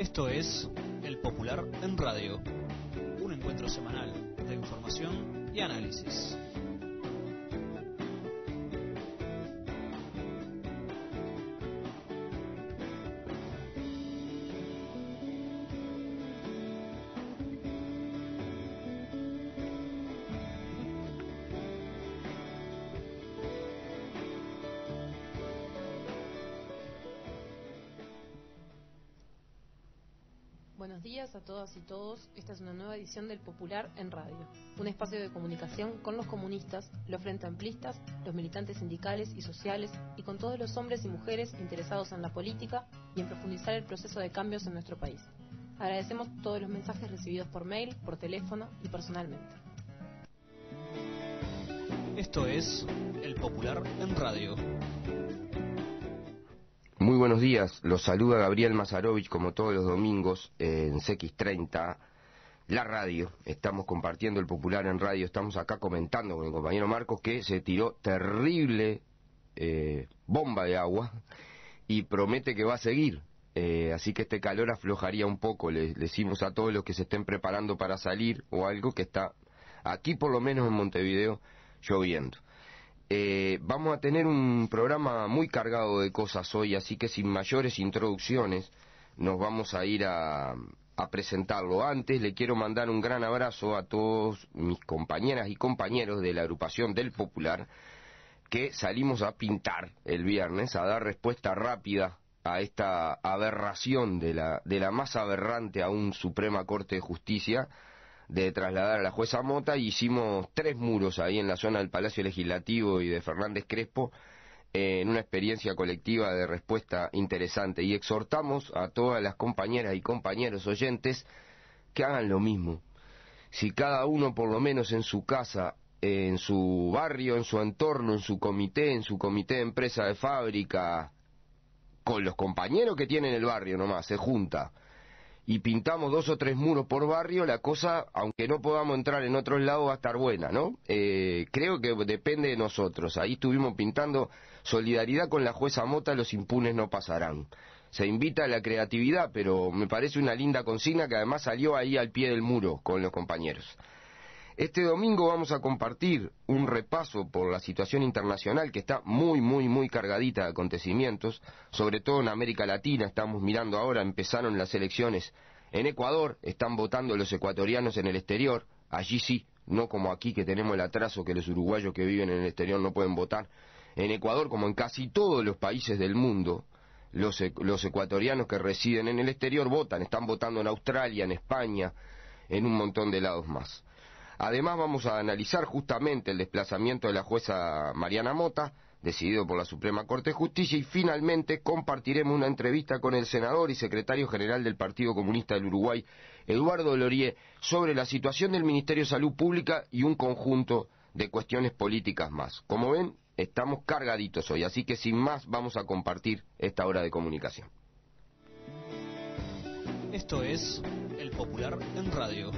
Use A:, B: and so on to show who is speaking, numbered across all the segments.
A: Esto es El Popular en Radio, un encuentro semanal de información y análisis.
B: Buenos días a todas y todos. Esta es una nueva edición del Popular en Radio, un espacio de comunicación con los comunistas, los frente amplistas, los militantes sindicales y sociales y con todos los hombres y mujeres interesados en la política y en profundizar el proceso de cambios en nuestro país. Agradecemos todos los mensajes recibidos por mail, por teléfono y personalmente.
A: Esto es El Popular en Radio.
C: Muy buenos días, los saluda Gabriel Mazarovich como todos los domingos en CX30, la radio. Estamos compartiendo El Popular en Radio, estamos acá comentando con el compañero Marcos que se tiró terrible bomba de agua y promete que va a seguir. Así que este calor aflojaría un poco, le decimos a todos los que se estén preparando para salir o algo que está aquí por lo menos en Montevideo lloviendo. Vamos a tener un programa muy cargado de cosas hoy, así que sin mayores introducciones nos vamos a ir a presentarlo. Antes le quiero mandar un gran abrazo a todos mis compañeras y compañeros de la agrupación del Popular que salimos a pintar el viernes, a dar respuesta rápida a esta aberración de la más aberrante aún Suprema Corte de Justicia, de trasladar a la jueza Mota, y hicimos 3 muros ahí en la zona del Palacio Legislativo y de Fernández Crespo, en una experiencia colectiva de respuesta interesante, y exhortamos a todas las compañeras y compañeros oyentes que hagan lo mismo. Si cada uno por lo menos en su casa, en su barrio, en su entorno, en su comité de empresa, de fábrica, con los compañeros que tiene en el barrio nomás, se junta y pintamos 2 o 3 muros por barrio, la cosa, aunque no podamos entrar en otros lados, va a estar buena, ¿no? Creo que depende de nosotros. Ahí estuvimos pintando solidaridad con la jueza Mota, los impunes no pasarán. Se invita a la creatividad, pero me parece una linda consigna que además salió ahí al pie del muro con los compañeros. Este domingo vamos a compartir un repaso por la situación internacional que está muy cargadita de acontecimientos, sobre todo en América Latina. Estamos mirando ahora, empezaron las elecciones en Ecuador, están votando los ecuatorianos en el exterior, allí sí, no como aquí que tenemos el atraso que los uruguayos que viven en el exterior no pueden votar. En Ecuador, como en casi todos los países del mundo, los ecuatorianos que residen en el exterior votan, están votando en Australia, en España, en un montón de lados más. Además vamos a analizar justamente el desplazamiento de la jueza Mariana Mota, decidido por la Suprema Corte de Justicia, y finalmente compartiremos una entrevista con el senador y secretario general del Partido Comunista del Uruguay, Eduardo Lorié, sobre la situación del Ministerio de Salud Pública y un conjunto de cuestiones políticas más. Como ven, estamos cargaditos hoy, así que sin más vamos a compartir esta hora de comunicación.
A: Esto es El Popular en Radio.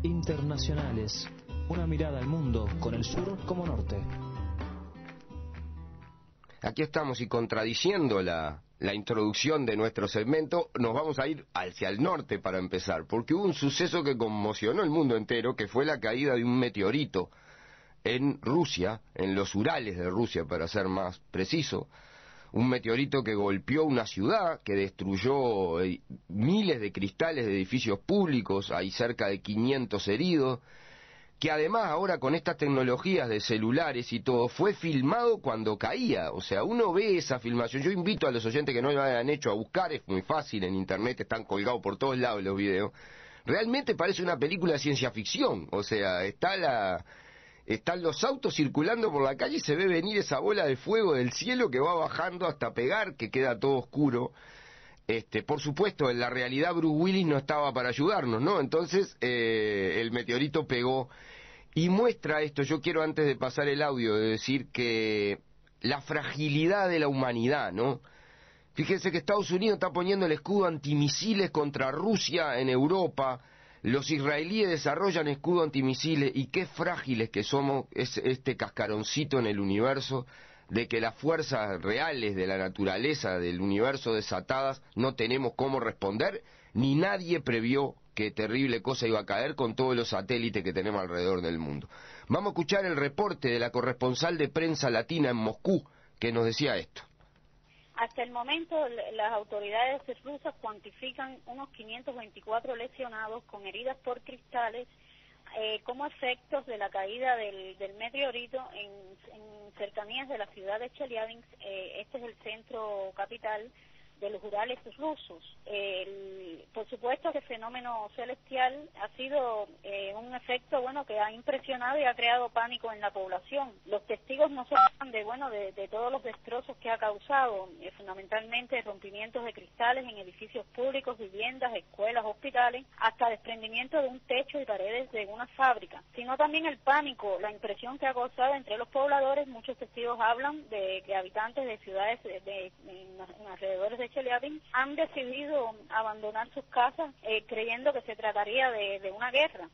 D: Internacionales, una mirada al mundo con el sur como norte.
C: Aquí estamos, y contradiciendo la introducción de nuestro segmento, nos vamos a ir hacia el norte para empezar, porque hubo un suceso que conmocionó el mundo entero, que fue la caída de un meteorito en Rusia, en los Urales de Rusia para ser más preciso. Un meteorito que golpeó una ciudad, que destruyó miles de cristales de edificios públicos, hay cerca de 500 heridos, que además ahora con estas tecnologías de celulares y todo, fue filmado cuando caía. O sea, uno ve esa filmación. Yo invito a los oyentes que no lo hayan hecho a buscar, es muy fácil en internet, están colgados por todos lados los videos. Realmente parece una película de ciencia ficción, o sea, están los autos circulando por la calle y se ve venir esa bola de fuego del cielo que va bajando hasta pegar, que queda todo oscuro. Por supuesto, en la realidad Bruce Willis no estaba para ayudarnos, ¿no? Entonces, el meteorito pegó y muestra esto. Yo quiero, antes de pasar el audio, decir que la fragilidad de la humanidad, ¿no? Fíjense que Estados Unidos está poniendo el escudo antimisiles contra Rusia en Europa. Los israelíes desarrollan escudo antimisiles, y qué frágiles que somos, es este cascaroncito en el universo, de que las fuerzas reales de la naturaleza, del universo desatadas, no tenemos cómo responder, ni nadie previó qué terrible cosa iba a caer con todos los satélites que tenemos alrededor del mundo. Vamos a escuchar el reporte de la corresponsal de Prensa Latina en Moscú, que nos decía esto.
E: Hasta el momento, las autoridades rusas cuantifican unos 524 lesionados con heridas por cristales como efectos de la caída del meteorito en cercanías de la ciudad de Chelyabinsk. Este es el centro capital de los Urales rusos. Por supuesto que el fenómeno celestial ha sido un efecto que ha impresionado y ha creado pánico en la población. Los testigos no se hablan de todos los destrozos que ha causado, fundamentalmente rompimientos de cristales en edificios públicos, viviendas, escuelas, hospitales, hasta desprendimiento de un techo y paredes de una fábrica, sino también el pánico, la impresión que ha causado entre los pobladores. Muchos testigos hablan de que habitantes de ciudades en alrededores de Chelyabinsk han decidido abandonar sus casas creyendo que se trataría de una guerra,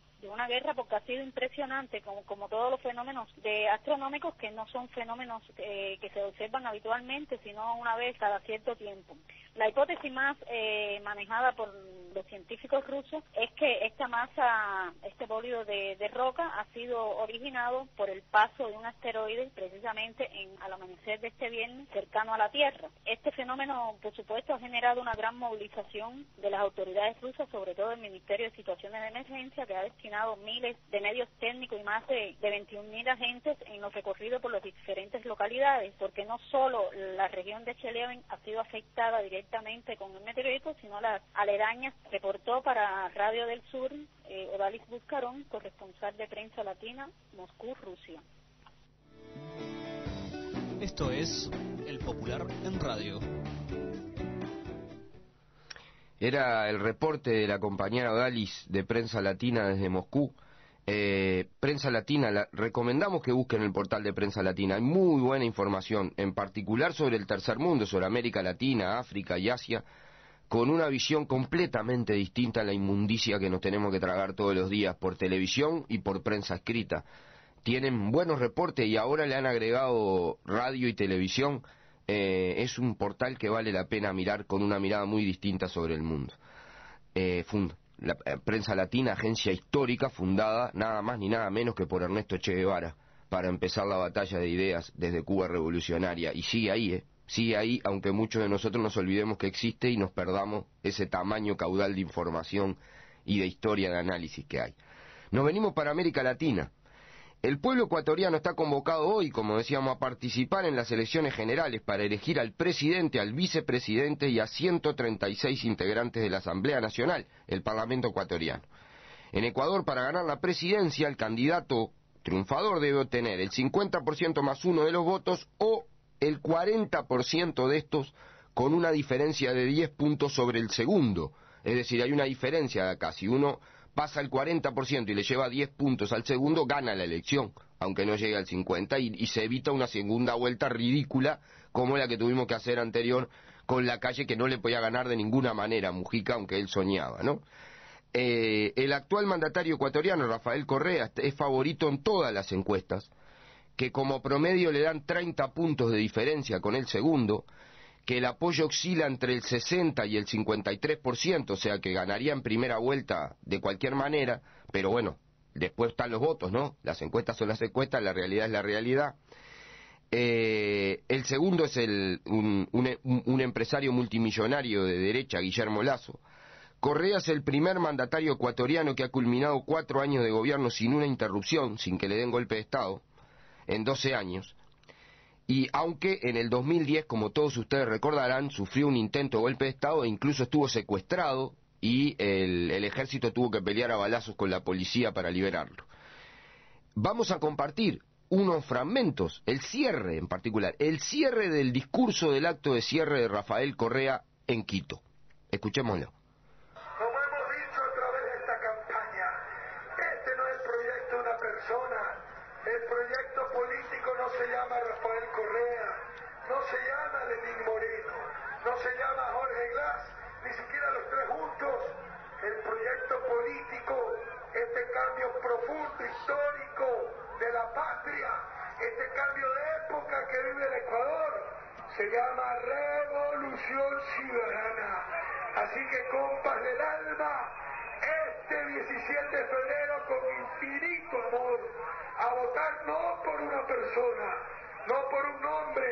E: porque ha sido impresionante, como todos los fenómenos astronómicos, que no son fenómenos que se observan habitualmente, sino una vez cada cierto tiempo. La hipótesis más manejada por los científicos rusos es que esta masa, este bólido de roca, ha sido originado por el paso de un asteroide precisamente al amanecer de este viernes cercano a la Tierra. Este fenómeno, por supuesto, ha generado una gran movilización de las autoridades rusas, sobre todo el Ministerio de Situaciones de Emergencia, que ha destinado miles de medios técnicos y más de 21.000 agentes en los recorridos por las diferentes localidades, porque no solo la región de Chelyabinsk ha sido afectada directamente con el meteorito, sino las aledañas. Reportó para Radio del Sur Odalis Buscarón, corresponsal de Prensa Latina, Moscú, Rusia.
A: Esto es El Popular en Radio.
C: Era el reporte de la compañera Odalis de Prensa Latina desde Moscú. Prensa Latina, recomendamos que busquen el portal de Prensa Latina. Hay muy buena información, en particular sobre el tercer mundo, sobre América Latina, África y Asia, con una visión completamente distinta a la inmundicia que nos tenemos que tragar todos los días por televisión y por prensa escrita. Tienen buenos reportes y ahora le han agregado radio y televisión. Es un portal que vale la pena mirar con una mirada muy distinta sobre el mundo. La Prensa Latina, agencia histórica fundada nada más ni nada menos que por Ernesto Che Guevara, para empezar la batalla de ideas desde Cuba revolucionaria, y sigue ahí, aunque muchos de nosotros nos olvidemos que existe y nos perdamos ese tamaño caudal de información y de historia de análisis que hay. Nos venimos para América Latina. El pueblo ecuatoriano está convocado hoy, como decíamos, a participar en las elecciones generales para elegir al presidente, al vicepresidente y a 136 integrantes de la Asamblea Nacional, el Parlamento ecuatoriano. En Ecuador, para ganar la presidencia, el candidato triunfador debe obtener el 50% más uno de los votos o el 40% de estos, con una diferencia de 10 puntos sobre el segundo. Es decir, hay una diferencia de acá. Si uno pasa el 40% y le lleva 10 puntos al segundo, gana la elección, aunque no llegue al 50%, y se evita una segunda vuelta ridícula como la que tuvimos que hacer anterior con Lacalle, que no le podía ganar de ninguna manera a Mujica, aunque él soñaba, ¿no? El actual mandatario ecuatoriano, Rafael Correa, es favorito en todas las encuestas, que como promedio le dan 30 puntos de diferencia con el segundo, que el apoyo oscila entre el 60 y el 53%, o sea que ganaría en primera vuelta de cualquier manera, pero bueno, después están los votos, ¿no? Las encuestas son las encuestas, la realidad es la realidad. El segundo es un empresario multimillonario de derecha, Guillermo Lasso. Correa es el primer mandatario ecuatoriano que ha culminado 4 años de gobierno sin una interrupción, sin que le den golpe de Estado, en 12 años. Y aunque en el 2010, como todos ustedes recordarán, sufrió un intento de golpe de Estado e incluso estuvo secuestrado y el ejército tuvo que pelear a balazos con la policía para liberarlo. Vamos a compartir unos fragmentos, el cierre en particular, el cierre del discurso del acto de cierre de Rafael Correa en Quito. Escuchémoslo.
F: Como hemos dicho a través de esta campaña, este no es el proyecto de una persona. El proyecto político no se llama Rafael Correa, no se llama Lenín Moreno, no se llama Jorge Glass, ni siquiera los tres juntos. El proyecto político es de cambio profundo, histórico, de la patria, este cambio de época que vive el Ecuador. se llama Revolución Ciudadana. Así que, compas del alma, este 17 de febrero con infinito amor, a votar no por una persona, no por un nombre,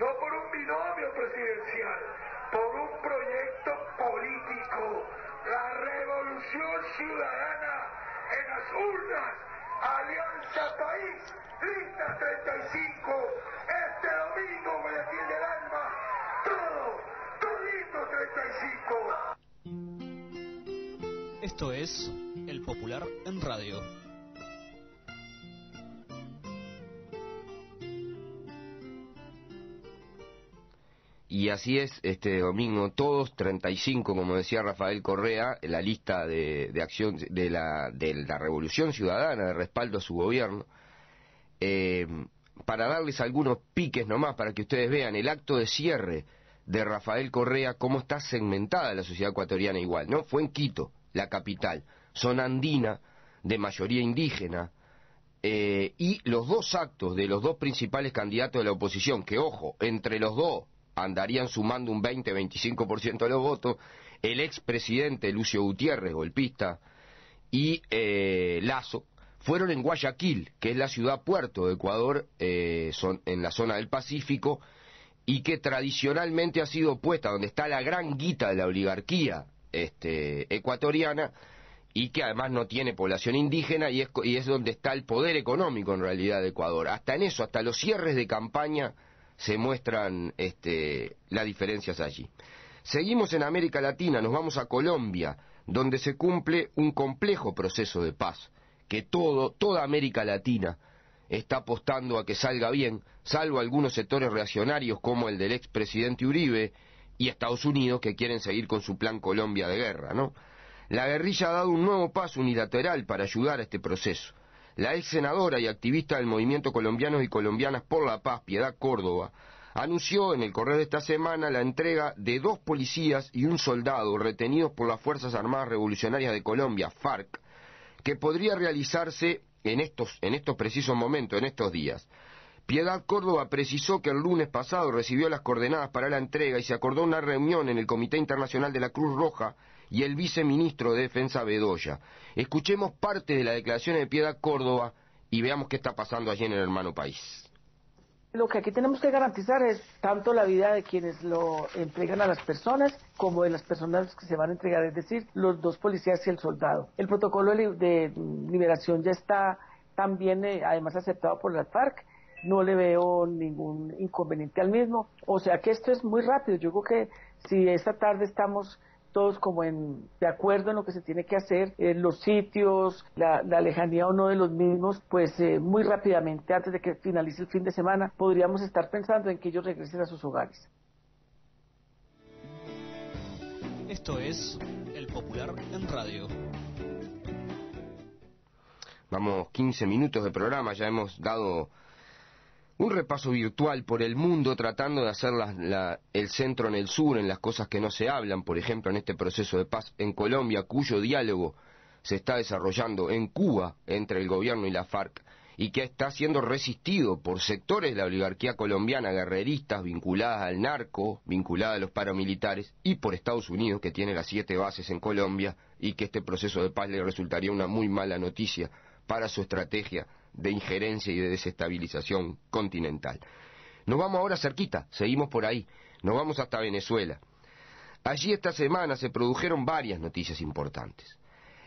F: no por un binomio presidencial, por un proyecto político, la Revolución Ciudadana en las urnas, Alianza País, lista 35, este domingo, Boletín del Alma, todito 35.
A: Esto es El Popular en Radio.
C: Y así es, este domingo todos 35, como decía Rafael Correa, la lista de acción de la Revolución Ciudadana, de respaldo a su gobierno. Para darles algunos piques nomás, para que ustedes vean el acto de cierre de Rafael Correa, cómo está segmentada la sociedad ecuatoriana igual, ¿no? Fue en Quito, la capital, zona andina, de mayoría indígena, y los dos actos de los dos principales candidatos de la oposición, que ojo, entre los dos andarían sumando un 20-25% de los votos, el expresidente Lucio Gutiérrez, golpista, y Lasso, fueron en Guayaquil, que es la ciudad puerto de Ecuador, son en la zona del Pacífico, y que tradicionalmente ha sido puesta donde está la gran guita de la oligarquía ecuatoriana, y que además no tiene población indígena, y es donde está el poder económico en realidad de Ecuador. Hasta en eso, hasta los cierres de campaña se muestran las diferencias allí. Seguimos en América Latina, nos vamos a Colombia, donde se cumple un complejo proceso de paz, que toda América Latina está apostando a que salga bien, salvo algunos sectores reaccionarios como el del expresidente Uribe y Estados Unidos, que quieren seguir con su plan Colombia de guerra, ¿no? La guerrilla ha dado un nuevo paso unilateral para ayudar a este proceso. La ex senadora y activista del movimiento Colombianos y Colombianas por la Paz, Piedad Córdoba, anunció en el correo de esta semana la entrega de 2 policías y un soldado retenidos por las Fuerzas Armadas Revolucionarias de Colombia, FARC, que podría realizarse en estos precisos momentos, en estos días. Piedad Córdoba precisó que el lunes pasado recibió las coordenadas para la entrega y se acordó una reunión en el Comité Internacional de la Cruz Roja y el viceministro de Defensa Bedoya. Escuchemos parte de la declaración de Piedad Córdoba y veamos qué está pasando allí en el hermano país.
G: Lo que aquí tenemos que garantizar es tanto la vida de quienes lo entregan a las personas como de las personas que se van a entregar, es decir, los 2 policías y el soldado. El protocolo de liberación ya está también además aceptado por las FARC, no le veo ningún inconveniente al mismo, o sea que esto es muy rápido. Yo creo que si esta tarde estamos todos como de acuerdo en lo que se tiene que hacer, los sitios, la lejanía o no de los mismos, pues muy rápidamente, antes de que finalice el fin de semana, podríamos estar pensando en que ellos regresen a sus hogares.
A: Esto es El Popular en Radio.
C: Vamos, 15 minutos de programa, ya hemos dado un repaso virtual por el mundo tratando de hacer el centro en el sur, en las cosas que no se hablan, por ejemplo en este proceso de paz en Colombia, cuyo diálogo se está desarrollando en Cuba entre el gobierno y la FARC y que está siendo resistido por sectores de la oligarquía colombiana, guerreristas vinculadas al narco, vinculadas a los paramilitares, y por Estados Unidos, que tiene las 7 bases en Colombia y que este proceso de paz le resultaría una muy mala noticia para su estrategia de injerencia y de desestabilización continental. Nos vamos ahora cerquita, seguimos por ahí, nos vamos hasta Venezuela. Allí esta semana se produjeron varias noticias importantes.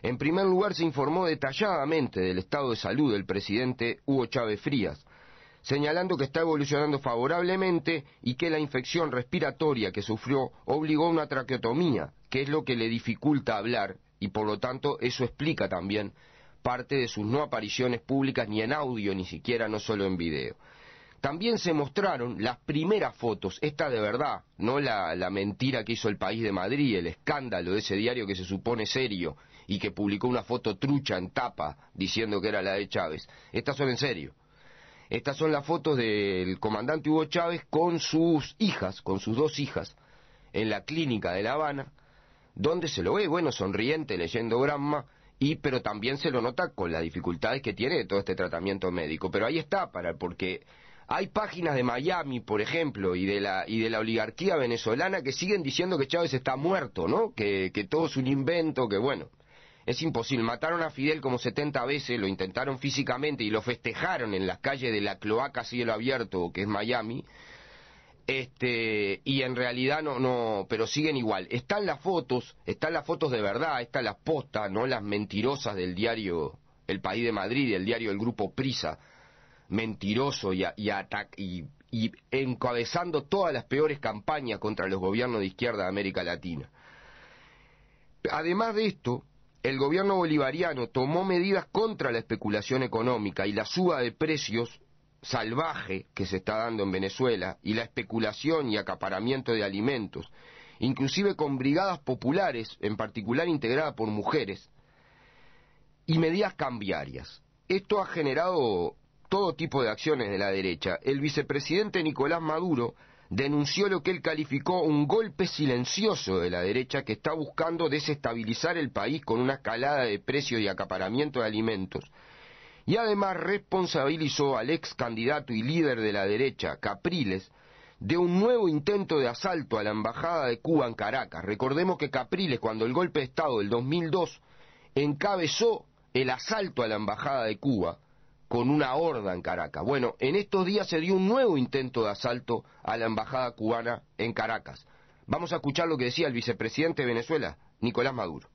C: En primer lugar se informó detalladamente del estado de salud del presidente Hugo Chávez Frías, señalando que está evolucionando favorablemente y que la infección respiratoria que sufrió obligó a una traqueotomía, que es lo que le dificulta hablar, y por lo tanto eso explica también parte de sus no apariciones públicas ni en audio, ni siquiera, no solo en video. También se mostraron las primeras fotos, esta de verdad, no la mentira que hizo El País de Madrid, el escándalo de ese diario que se supone serio y que publicó una foto trucha en tapa diciendo que era la de Chávez. Estas son en serio. Estas son las fotos del comandante Hugo Chávez con sus hijas, con sus 2 hijas, en la clínica de La Habana, donde se lo ve, bueno, sonriente, leyendo Gramma, pero también se lo nota con las dificultades que tiene de todo este tratamiento médico. Pero ahí está, porque Hay páginas de Miami, por ejemplo, y de la oligarquía venezolana que siguen diciendo que Chávez está muerto, ¿no? Que todo es un invento, que bueno, es imposible. Mataron a Fidel como 70 veces, lo intentaron físicamente y lo festejaron en las calles de la cloaca a cielo abierto, que es Miami. Y en realidad no, pero siguen igual. Están las fotos de verdad, están las postas, no las mentirosas del diario El País de Madrid, el diario del grupo Prisa, mentiroso y encabezando todas las peores campañas contra los gobiernos de izquierda de América Latina. Además de esto, el gobierno bolivariano tomó medidas contra la especulación económica y la suba de precios salvaje que se está dando en Venezuela, y la especulación y acaparamiento de alimentos, inclusive con brigadas populares, en particular integradas por mujeres, y medidas cambiarias. Esto ha generado todo tipo de acciones de la derecha. El vicepresidente Nicolás Maduro denunció lo que él calificó un golpe silencioso de la derecha que está buscando desestabilizar el país con una escalada de precios y acaparamiento de alimentos. Y además responsabilizó al ex candidato y líder de la derecha, Capriles, de un nuevo intento de asalto a la embajada de Cuba en Caracas. Recordemos que Capriles, cuando el golpe de Estado del 2002, encabezó el asalto a la embajada de Cuba con una horda en Caracas. Bueno, en estos días se dio un nuevo intento de asalto a la embajada cubana en Caracas. Vamos a escuchar lo que decía el vicepresidente de Venezuela, Nicolás Maduro.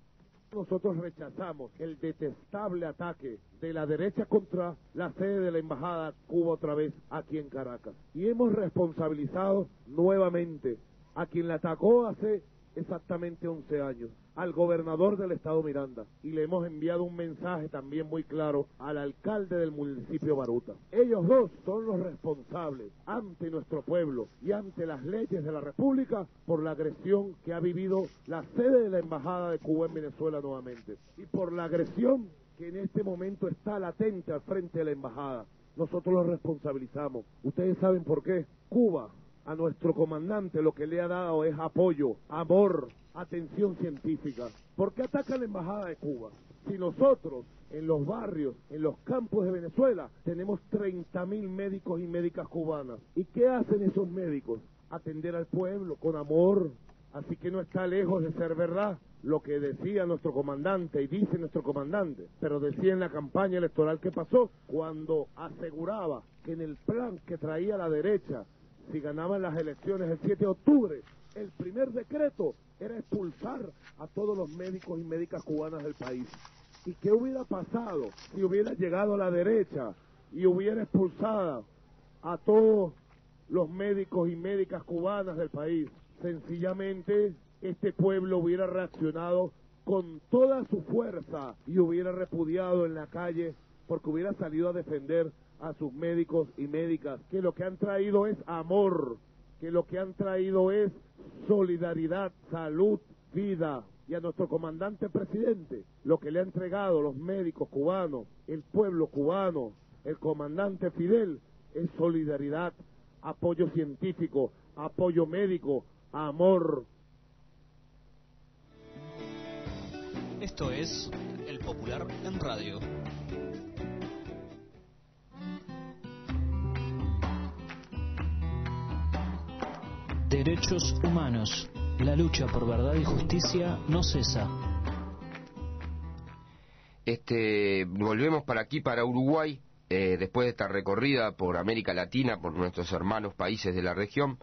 H: Nosotros rechazamos el detestable ataque de la derecha contra la sede de la Embajada Cuba otra vez aquí en Caracas. Y hemos responsabilizado nuevamente a quien la atacó hace exactamente 11 años, al gobernador del estado Miranda. Y le hemos enviado un mensaje también muy claro al alcalde del municipio Baruta. Ellos dos son los responsables ante nuestro pueblo y ante las leyes de la República por la agresión que ha vivido la sede de la Embajada de Cuba en Venezuela nuevamente. Y por la agresión que en este momento está latente al frente de la Embajada. Nosotros los responsabilizamos. ¿Ustedes saben por qué? Cuba, a nuestro comandante, lo que le ha dado es apoyo, amor, atención científica. ¿Por qué ataca la Embajada de Cuba? Si nosotros, en los barrios, en los campos de Venezuela, tenemos 30.000 médicos y médicas cubanas. ¿Y qué hacen esos médicos? Atender al pueblo con amor. Así que no está lejos de ser verdad lo que decía nuestro comandante y dice nuestro comandante, pero decía en la campaña electoral que pasó, cuando aseguraba que en el plan que traía la derecha, si ganaban las elecciones el 7 de octubre, el primer decreto era expulsar a todos los médicos y médicas cubanas del país. ¿Y qué hubiera pasado si hubiera llegado a la derecha y hubiera expulsado a todos los médicos y médicas cubanas del país? Sencillamente, este pueblo hubiera reaccionado con toda su fuerza y hubiera repudiado en la calle, porque hubiera salido a defender a sus médicos y médicas, que lo que han traído es amor, que lo que han traído es solidaridad, salud, vida. Y a nuestro comandante presidente, lo que le ha entregado los médicos cubanos, el pueblo cubano, el comandante Fidel, es solidaridad, apoyo científico, apoyo médico, amor.
A: Esto es El Popular en Radio.
D: Derechos humanos. La lucha por verdad y justicia no cesa.
C: Volvemos para aquí, para Uruguay, después de esta recorrida por América Latina, por nuestros hermanos países de la región.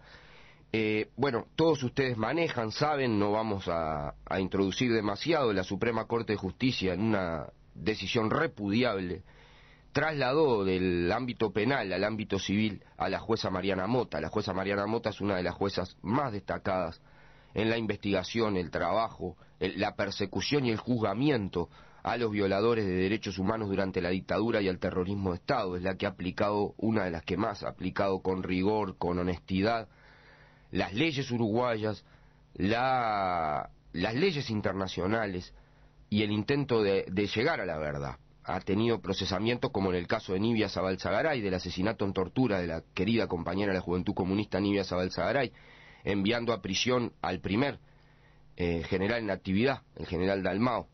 C: Bueno, todos ustedes manejan, saben, no vamos a introducir demasiado. La Suprema Corte de Justicia, en una decisión repudiable, trasladó del ámbito penal al ámbito civil a la jueza Mariana Mota. La jueza Mariana Mota es una de las juezas más destacadas en la investigación, el trabajo, la persecución y el juzgamiento a los violadores de derechos humanos durante la dictadura y el terrorismo de Estado. Es la que ha aplicado, una de las que más ha aplicado con rigor, con honestidad, las leyes uruguayas, las leyes internacionales y el intento de llegar a la verdad. Ha tenido procesamientos como en el caso de Nibia Zabalzagaray, del asesinato en tortura de la querida compañera de la Juventud Comunista Nibia Zabalzagaray, enviando a prisión al primer general en actividad, el general Dalmao.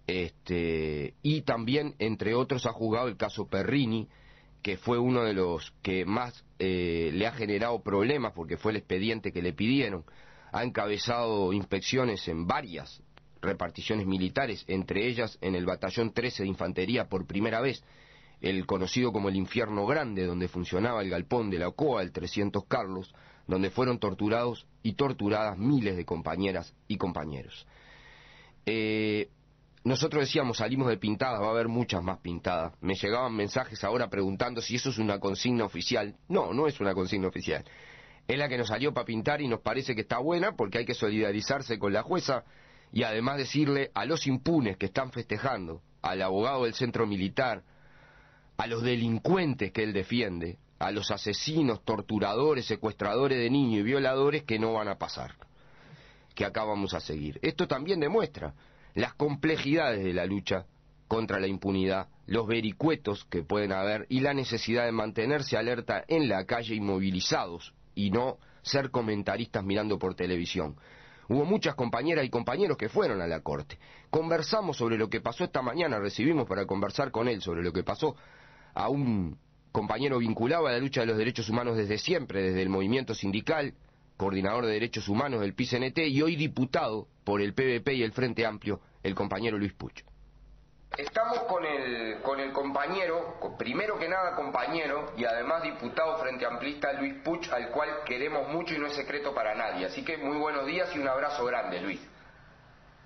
C: Y también, entre otros, ha juzgado el caso Perrini, que fue uno de los que más le ha generado problemas porque fue el expediente que le pidieron, ha encabezado inspecciones en varias reparticiones militares, entre ellas en el batallón 13 de infantería por primera vez, el conocido como el Infierno Grande, donde funcionaba el galpón de la OCOA, el 300 Carlos, donde fueron torturados y torturadas miles de compañeras y compañeros. Nosotros decíamos, salimos de pintadas, va a haber muchas más pintadas. Me llegaban mensajes ahora preguntando si eso es una consigna oficial. No, no es una consigna oficial. Es la que nos salió para pintar y nos parece que está buena porque hay que solidarizarse con la jueza y además decirle a los impunes que están festejando, al abogado del centro militar, a los delincuentes que él defiende, a los asesinos, torturadores, secuestradores de niños y violadores que no van a pasar, que acá vamos a seguir. Esto también demuestra las complejidades de la lucha contra la impunidad, los vericuetos que pueden haber y la necesidad de mantenerse alerta en la calle y movilizados y no ser comentaristas mirando por televisión. Hubo muchas compañeras y compañeros que fueron a la corte. Conversamos sobre lo que pasó esta mañana, recibimos para conversar con él sobre lo que pasó a un compañero vinculado a la lucha de los derechos humanos desde siempre, desde el movimiento sindical, coordinador de derechos humanos del PICNT y hoy diputado por el PVP y el Frente Amplio, el compañero Luis Puch. Estamos con el compañero, primero que nada compañero y además diputado frente amplista Luis Puch, al cual queremos mucho y no es secreto para nadie. Así que muy buenos días y un abrazo grande, Luis.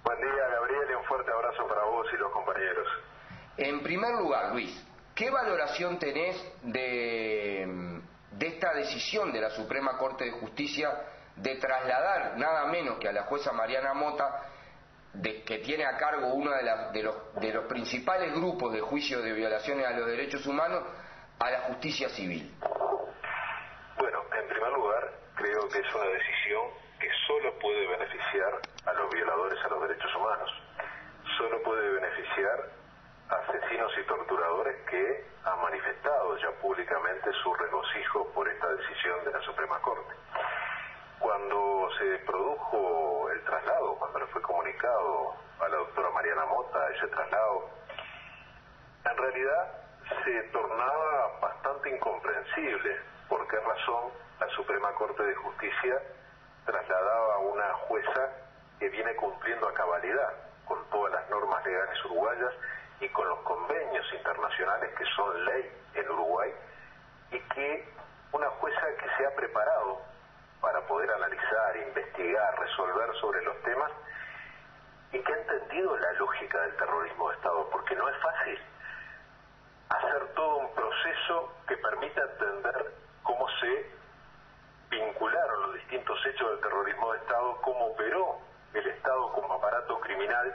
I: Buen día, Gabriel, y un fuerte abrazo para vos y los compañeros.
C: En primer lugar, Luis, ¿qué valoración tenés de esta decisión de la Suprema Corte de Justicia de trasladar nada menos que a la jueza Mariana Mota, que tiene a cargo uno de los principales grupos de juicios de violaciones a los derechos humanos, a la justicia civil?
I: Bueno, en primer lugar, creo que es una decisión que solo puede beneficiar a los violadores a los derechos humanos. Solo puede beneficiar a asesinos y torturadores que han manifestado ya públicamente su regocijo por esta decisión de la Suprema Corte. Cuando se produjo el traslado, cuando le fue comunicado a la doctora Mariana Mota ese traslado, en realidad se tornaba bastante incomprensible por qué razón la Suprema Corte de Justicia trasladaba a una jueza que viene cumpliendo a cabalidad con todas las normas legales uruguayas y con los convenios internacionales que son ley en Uruguay, y que una jueza que se ha preparado para poder analizar, investigar, resolver sobre los temas y que ha entendido la lógica del terrorismo de Estado, porque no es fácil hacer todo un proceso que permita entender cómo se vincularon los distintos hechos del terrorismo de Estado, cómo operó el Estado como aparato criminal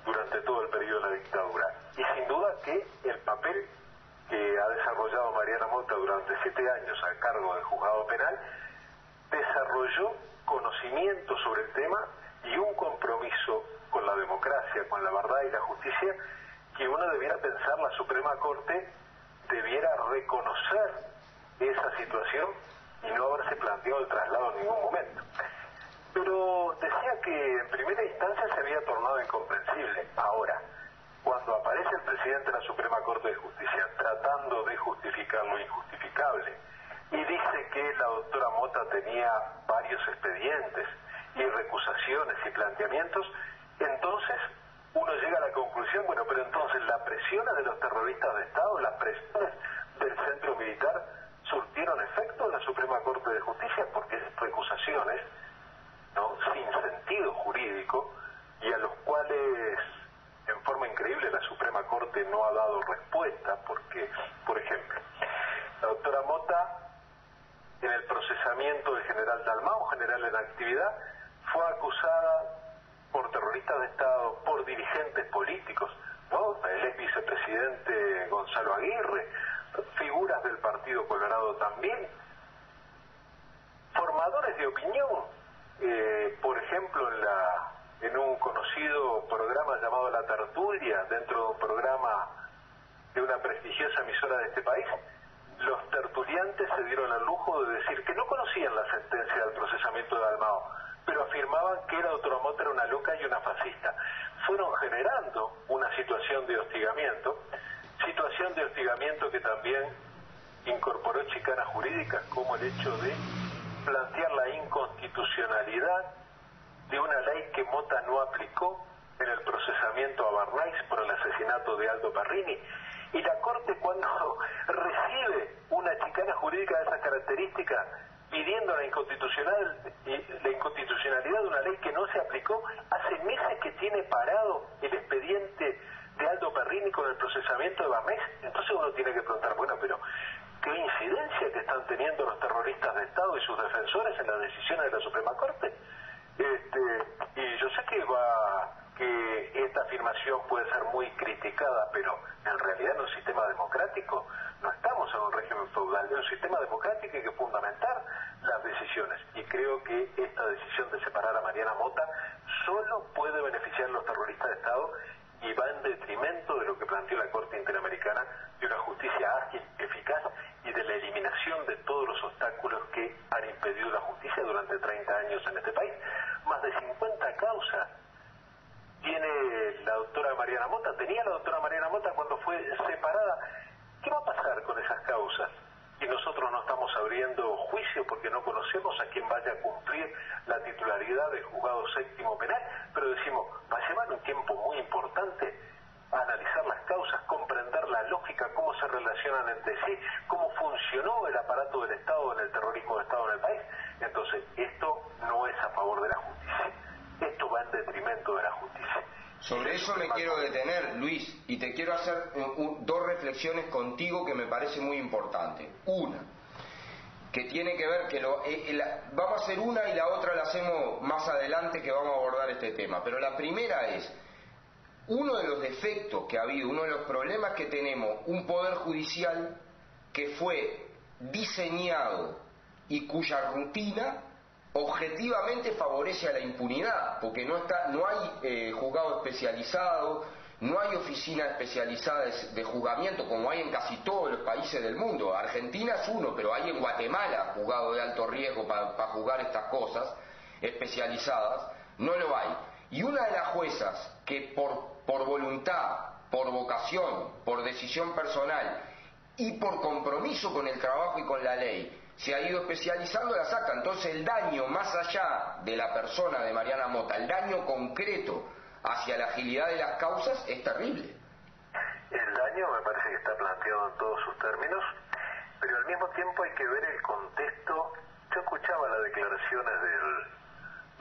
I: durante todo el periodo de la dictadura. Y sin duda que el papel que ha desarrollado Mariana Mota durante 7 años a cargo del juzgado penal desarrolló conocimiento sobre el tema y un compromiso con la democracia, con la verdad y la justicia, que uno debiera pensar la Suprema Corte debiera reconocer esa situación y no haberse planteado el traslado en ningún momento. Pero decía que en primera instancia se había tornado incomprensible. Ahora, cuando aparece el presidente de la Suprema Corte de Justicia tratando de justificar lo injustificable y dice que la doctora Mota tenía varios expedientes y recusaciones y planteamientos, entonces uno llega a la conclusión, bueno, pero entonces las presiones de los terroristas de Estado, las presiones del centro militar surtieron efecto en la Suprema Corte de Justicia, porque esas recusaciones, ¿no?, sin sentido jurídico y a los cuales en forma increíble la Suprema Corte no ha dado respuesta, porque, por ejemplo, la doctora Mota en el procesamiento del general Dalmau, general en actividad, fue acusada por terroristas de Estado, por dirigentes políticos, ¿no? El ex vicepresidente Gonzalo Aguirre, figuras del Partido Colorado también, formadores de opinión, por ejemplo en un conocido programa llamado La Tertulia, dentro de un programa de una prestigiosa emisora de este país, los tertuliantes se dieron el lujo de decir que no conocían la sentencia del procesamiento de Dalmau, pero afirmaban que la doctora Mota era una loca y una fascista. Fueron generando una situación de hostigamiento que también chicanas jurídicas como el hecho de plantear la inconstitucionalidad de una ley que Mota no aplicó en el procesamiento a Barnais por el asesinato de Aldo Parrini. Y la Corte, cuando recibe una chicana jurídica de esas características, pidiendo la inconstitucionalidad de una ley que no se aplicó, hace meses que tiene parado el expediente de Aldo Parrini con el procesamiento de Barnais. Entonces uno tiene que preguntar, bueno, pero ¿qué incidencia que están teniendo los terroristas de Estado y sus defensores en las decisiones de la Suprema Corte? Y yo sé que esta afirmación puede ser muy criticada, pero en realidad en un sistema democrático no estamos en un régimen feudal, en un sistema democrático hay que fundamentar las decisiones, y creo que esta decisión de separar a Mariana Mota solo puede beneficiar a los terroristas de Estado y va en detrimento de lo que planteó la Corte Interamericana, de una justicia ágil, eficaz y de la eliminación de todos los obstáculos que han impedido la justicia durante 30 años en este país. Más de 50 causas tiene la doctora Mariana Mota, tenía la doctora Mariana Mota cuando fue separada. ¿Qué va a pasar con esas causas? Y nosotros no estamos abriendo juicio porque no conocemos a quién vaya a cumplir la titularidad del juzgado séptimo penal, pero decimos, va a llevar un tiempo muy importante a analizar las causas, comprender la lógica, cómo se relacionan entre sí, cómo funcionó el aparato del Estado en el terrorismo de Estado en el país. Entonces, esto no es a favor de la justicia, esto va en detrimento de la justicia.
C: Sobre eso me quiero detener, Luis, y te quiero hacer dos reflexiones contigo que me parece muy importante. Una, que tiene que ver, vamos a hacer una y la otra la hacemos más adelante, que vamos a abordar este tema. Pero la primera es, uno de los defectos que ha habido, uno de los problemas que tenemos, un poder judicial que fue diseñado y cuya rutina objetivamente favorece a la impunidad, porque no hay juzgado especializado, no hay oficinas especializadas de juzgamiento como hay en casi todos los países del mundo. Argentina es uno, pero hay en Guatemala juzgado de alto riesgo para juzgar estas cosas especializadas, no lo hay. Y una de las juezas que por voluntad, por vocación, por decisión personal y por compromiso con el trabajo y con la ley se ha ido especializando, la saca. Entonces el daño más allá de la persona de Mariana Mota, el daño concreto hacia la agilidad de las causas es terrible.
I: El daño me parece que está planteado en todos sus términos, pero al mismo tiempo hay que ver el contexto. Yo escuchaba las declaraciones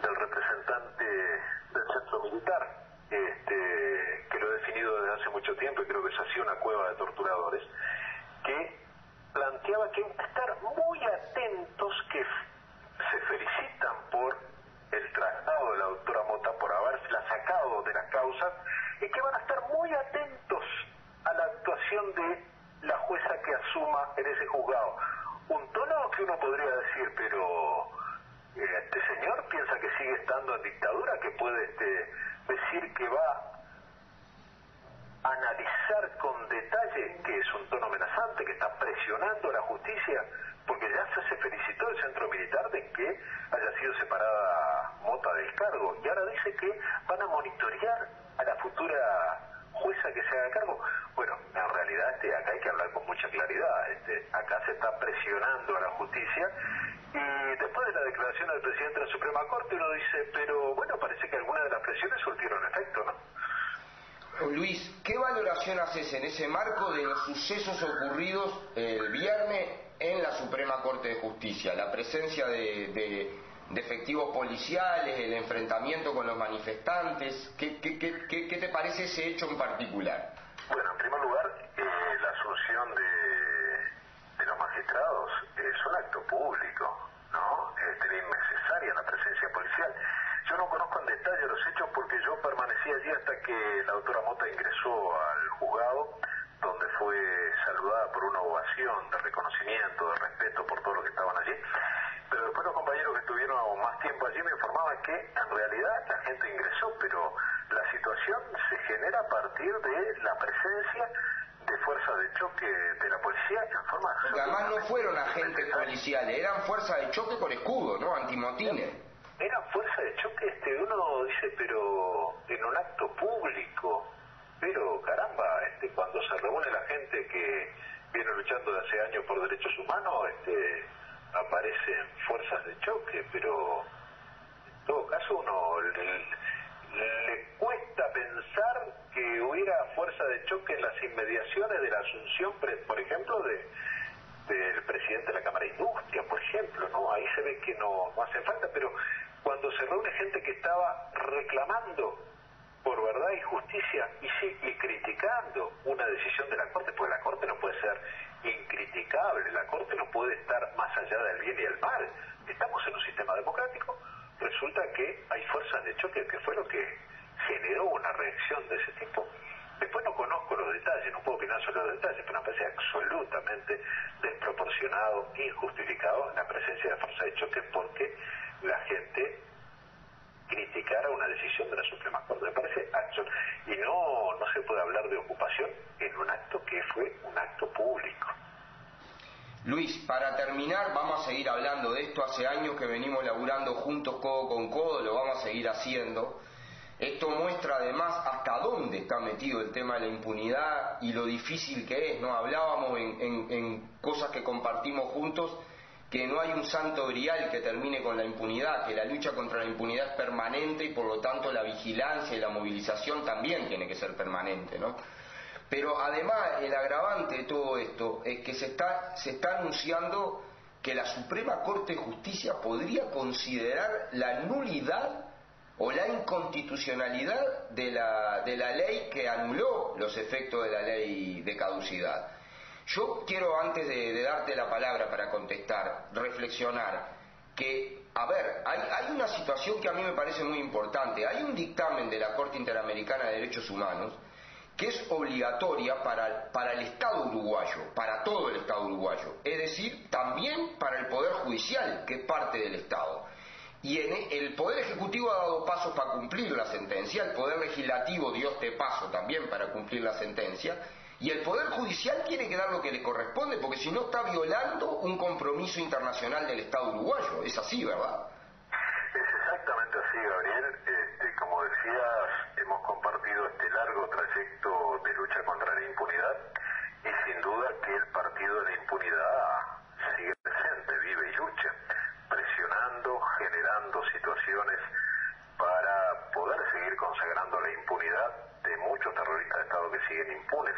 I: del representante del centro militar, que lo he definido desde hace mucho tiempo y creo que se hacía una cueva de torturadores, que planteaba que hay que estar muy atentos, que se felicitan por el traslado de la doctora Mota, por habérsela sacado de las causas, y que van a estar muy atentos a la actuación de la jueza que asuma en ese juzgado. Un tono que uno podría decir, pero este señor piensa que sigue estando en dictadura, que puede decir que va a analizar con detalle, que es un tono amenazante, que está presionando a la justicia, porque ya se felicitó el centro militar de que haya sido separada Mota del cargo, y ahora dice que van a monitorear a la futura jueza que se haga cargo. Bueno, en realidad acá hay que hablar con mucha claridad. Acá se está presionando a la justicia, y después de la declaración del presidente de la Suprema Corte uno dice, pero bueno, parece que algunas de las presiones surtieron efecto, ¿no?
C: Luis, ¿qué valoración haces en ese marco de los sucesos ocurridos el viernes en la Suprema Corte de Justicia? La presencia de efectivos policiales, el enfrentamiento con los manifestantes. ¿Qué te parece ese hecho en particular?
I: Bueno, en primer lugar, la asunción de los magistrados es un acto público, ¿no? Era innecesaria la presencia policial. Yo no conozco en detalle los hechos porque yo permanecí allí hasta que la doctora Mota ingresó al juzgado, donde fue saludada por una ovación de reconocimiento, de respeto por todos los que estaban allí. Pero después los compañeros que estuvieron más tiempo allí me informaban que en realidad la gente ingresó, pero la situación se genera a partir de la presencia de fuerzas de choque de la policía en forma...
C: Porque además no fueron agentes policiales, eran fuerzas de choque con escudo, ¿no? Antimotines.
I: Eran fuerzas de choque, uno dice, pero en un acto público, pero caramba, cuando se reúne la gente que viene luchando de hace años por derechos humanos, aparecen fuerzas de choque, pero en todo caso uno le cuesta pensar que hubiera fuerza de choque en las inmediaciones de la asunción, por ejemplo, del presidente de la Cámara de Industria, por ejemplo, ¿no? Ahí se ve que no hace falta, pero cuando se reúne gente que estaba reclamando por verdad y justicia y criticando una decisión de la Corte, porque la Corte no puede ser incriticable, la Corte no puede estar más allá del bien y el mal. Estamos en un sistema democrático, resulta que hay fuerzas de choque, que fue lo que generó una reacción de ese tipo. Después no conozco los detalles, no puedo opinar sobre los detalles, pero me parece absolutamente desproporcionado, injustificado la presencia de fuerzas de choque porque la gente criticara una decisión de la Suprema Corte. Me parece absurdo. Y no se puede hablar de ocupación en un acto que fue un acto público.
C: Luis, para terminar, vamos a seguir hablando de esto. Hace años que venimos laburando juntos, codo con codo, lo vamos a seguir haciendo. Esto muestra además hasta dónde está metido el tema de la impunidad y lo difícil que es, ¿no? Hablábamos en cosas que compartimos juntos, que no hay un santo grial que termine con la impunidad, que la lucha contra la impunidad es permanente y por lo tanto la vigilancia y la movilización también tiene que ser permanente, ¿no? Pero además el agravante de todo esto es que se está anunciando que la Suprema Corte de Justicia podría considerar la nulidad o la inconstitucionalidad de la ley que anuló los efectos de la ley de caducidad. Yo quiero, antes de darte la palabra para contestar, reflexionar que, a ver, hay una situación que a mí me parece muy importante. Hay un dictamen de la Corte Interamericana de Derechos Humanos que es obligatoria para el Estado uruguayo, para todo el Estado uruguayo, es decir, también para el Poder Judicial, que es parte del Estado. Y el Poder Ejecutivo ha dado pasos para cumplir la sentencia, el Poder Legislativo dio este paso también para cumplir la sentencia, y el Poder Judicial tiene que dar lo que le corresponde, porque si no está violando un compromiso internacional del Estado uruguayo. Es así, ¿verdad?
I: Es exactamente así, Gabriel. Como decías, hemos compartido este largo trayecto de lucha contra la impunidad, y sin duda que el partido de la impunidad sigue presente, vive y lucha, presionando, generando situaciones para poder seguir consagrando la impunidad de muchos terroristas de Estado que siguen impunes.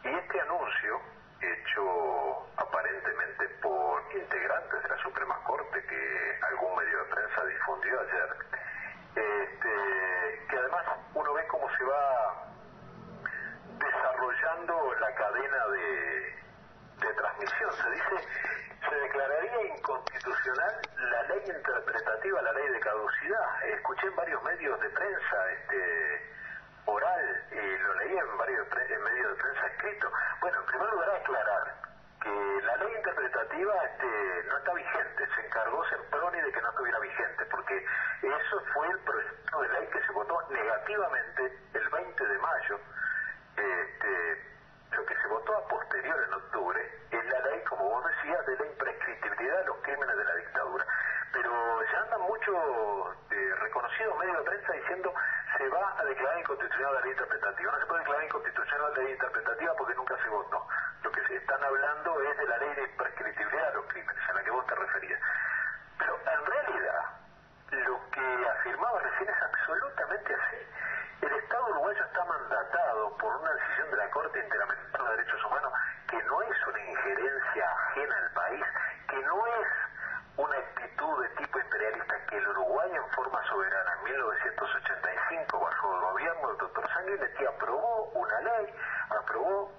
I: Y este anuncio, hecho aparentemente por integrantes de la Suprema Corte, que algún medio de prensa difundió ayer, que además uno ve cómo se va desarrollando la cadena de transmisión. Se dice, se declararía inconstitucional la ley interpretativa, la ley de caducidad. Escuché en varios medios de prensa oral, y lo leí en varios medios de prensa escrito. Bueno, en primer lugar, aclarar que la ley interpretativa no está vigente. Se encargó Semproni de que no estuviera vigente, porque eso fue el proyecto de ley que se votó negativamente el 20 de mayo. Lo que se votó a posterior en octubre es la ley, como vos decías, de la imprescriptibilidad de los crímenes de la dictadura. Pero ya andan muchos reconocidos medios de prensa diciendo se va a declarar inconstitucional la ley interpretativa. No se puede declarar inconstitucional la ley interpretativa porque nunca se votó. Lo que se están hablando es de la ley de imprescriptibilidad de los crímenes, a la que vos te referías. Pero en realidad, lo que afirmaba recién es absolutamente así. El Estado uruguayo está mandatado por una decisión de la Corte Interamericana de Derechos Humanos que no es una injerencia ajena al país, que no es una actitud de tipo imperialista, que el Uruguay en forma soberana en 1985, bajo el gobierno del Dr. Sanguinetti, aprobó una ley, aprobó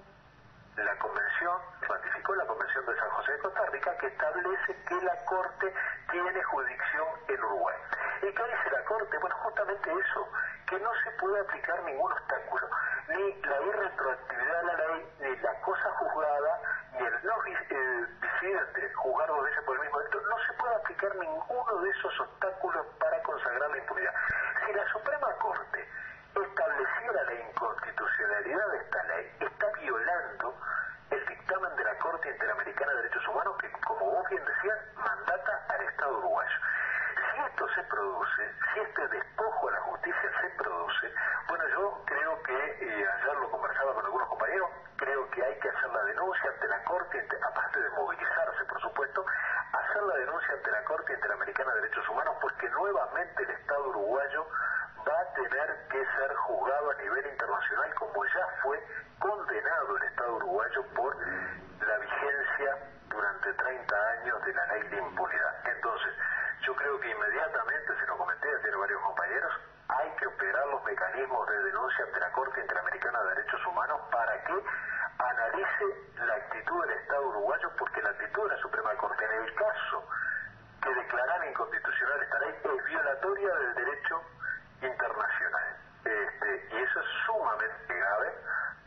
I: la convención, ratificó la convención de San José de Costa Rica, que establece que la Corte tiene jurisdicción en Uruguay. ¿Y qué dice la Corte? Bueno, justamente eso, que no se puede aplicar ningún obstáculo, ni la irretroactividad de la ley, ni la cosa juzgada, ni el no disidente juzgar 2 veces por el mismo delito. No se puede aplicar ninguno de esos obstáculos para consagrar la impunidad. Si la Suprema Corte estableciera la inconstitucionalidad de esta ley, está violando el dictamen de la Corte Interamericana de Derechos Humanos que, como vos bien decías, mandata al Estado uruguayo. Si esto se produce, si este despojo a la justicia se produce, bueno, yo creo que, ayer lo conversaba con algunos compañeros, creo que hay que hacer la denuncia, de Derechos Humanos, porque nuevamente el Estado uruguayo va a tener que ser juzgado a nivel internacional, como ya fue condenado el Estado uruguayo por la vigencia durante 30 años de la ley de impunidad. Entonces, yo creo que inmediatamente, se lo comenté ayer a varios compañeros, hay que operar los mecanismos de denuncia ante la Corte Interamericana de Derechos Humanos para que analice la actitud del Estado uruguayo, porque la actitud de la Suprema Corte, en el caso que declarara inconstitucional esta ley, es violatoria del derecho internacional. Y eso es sumamente grave,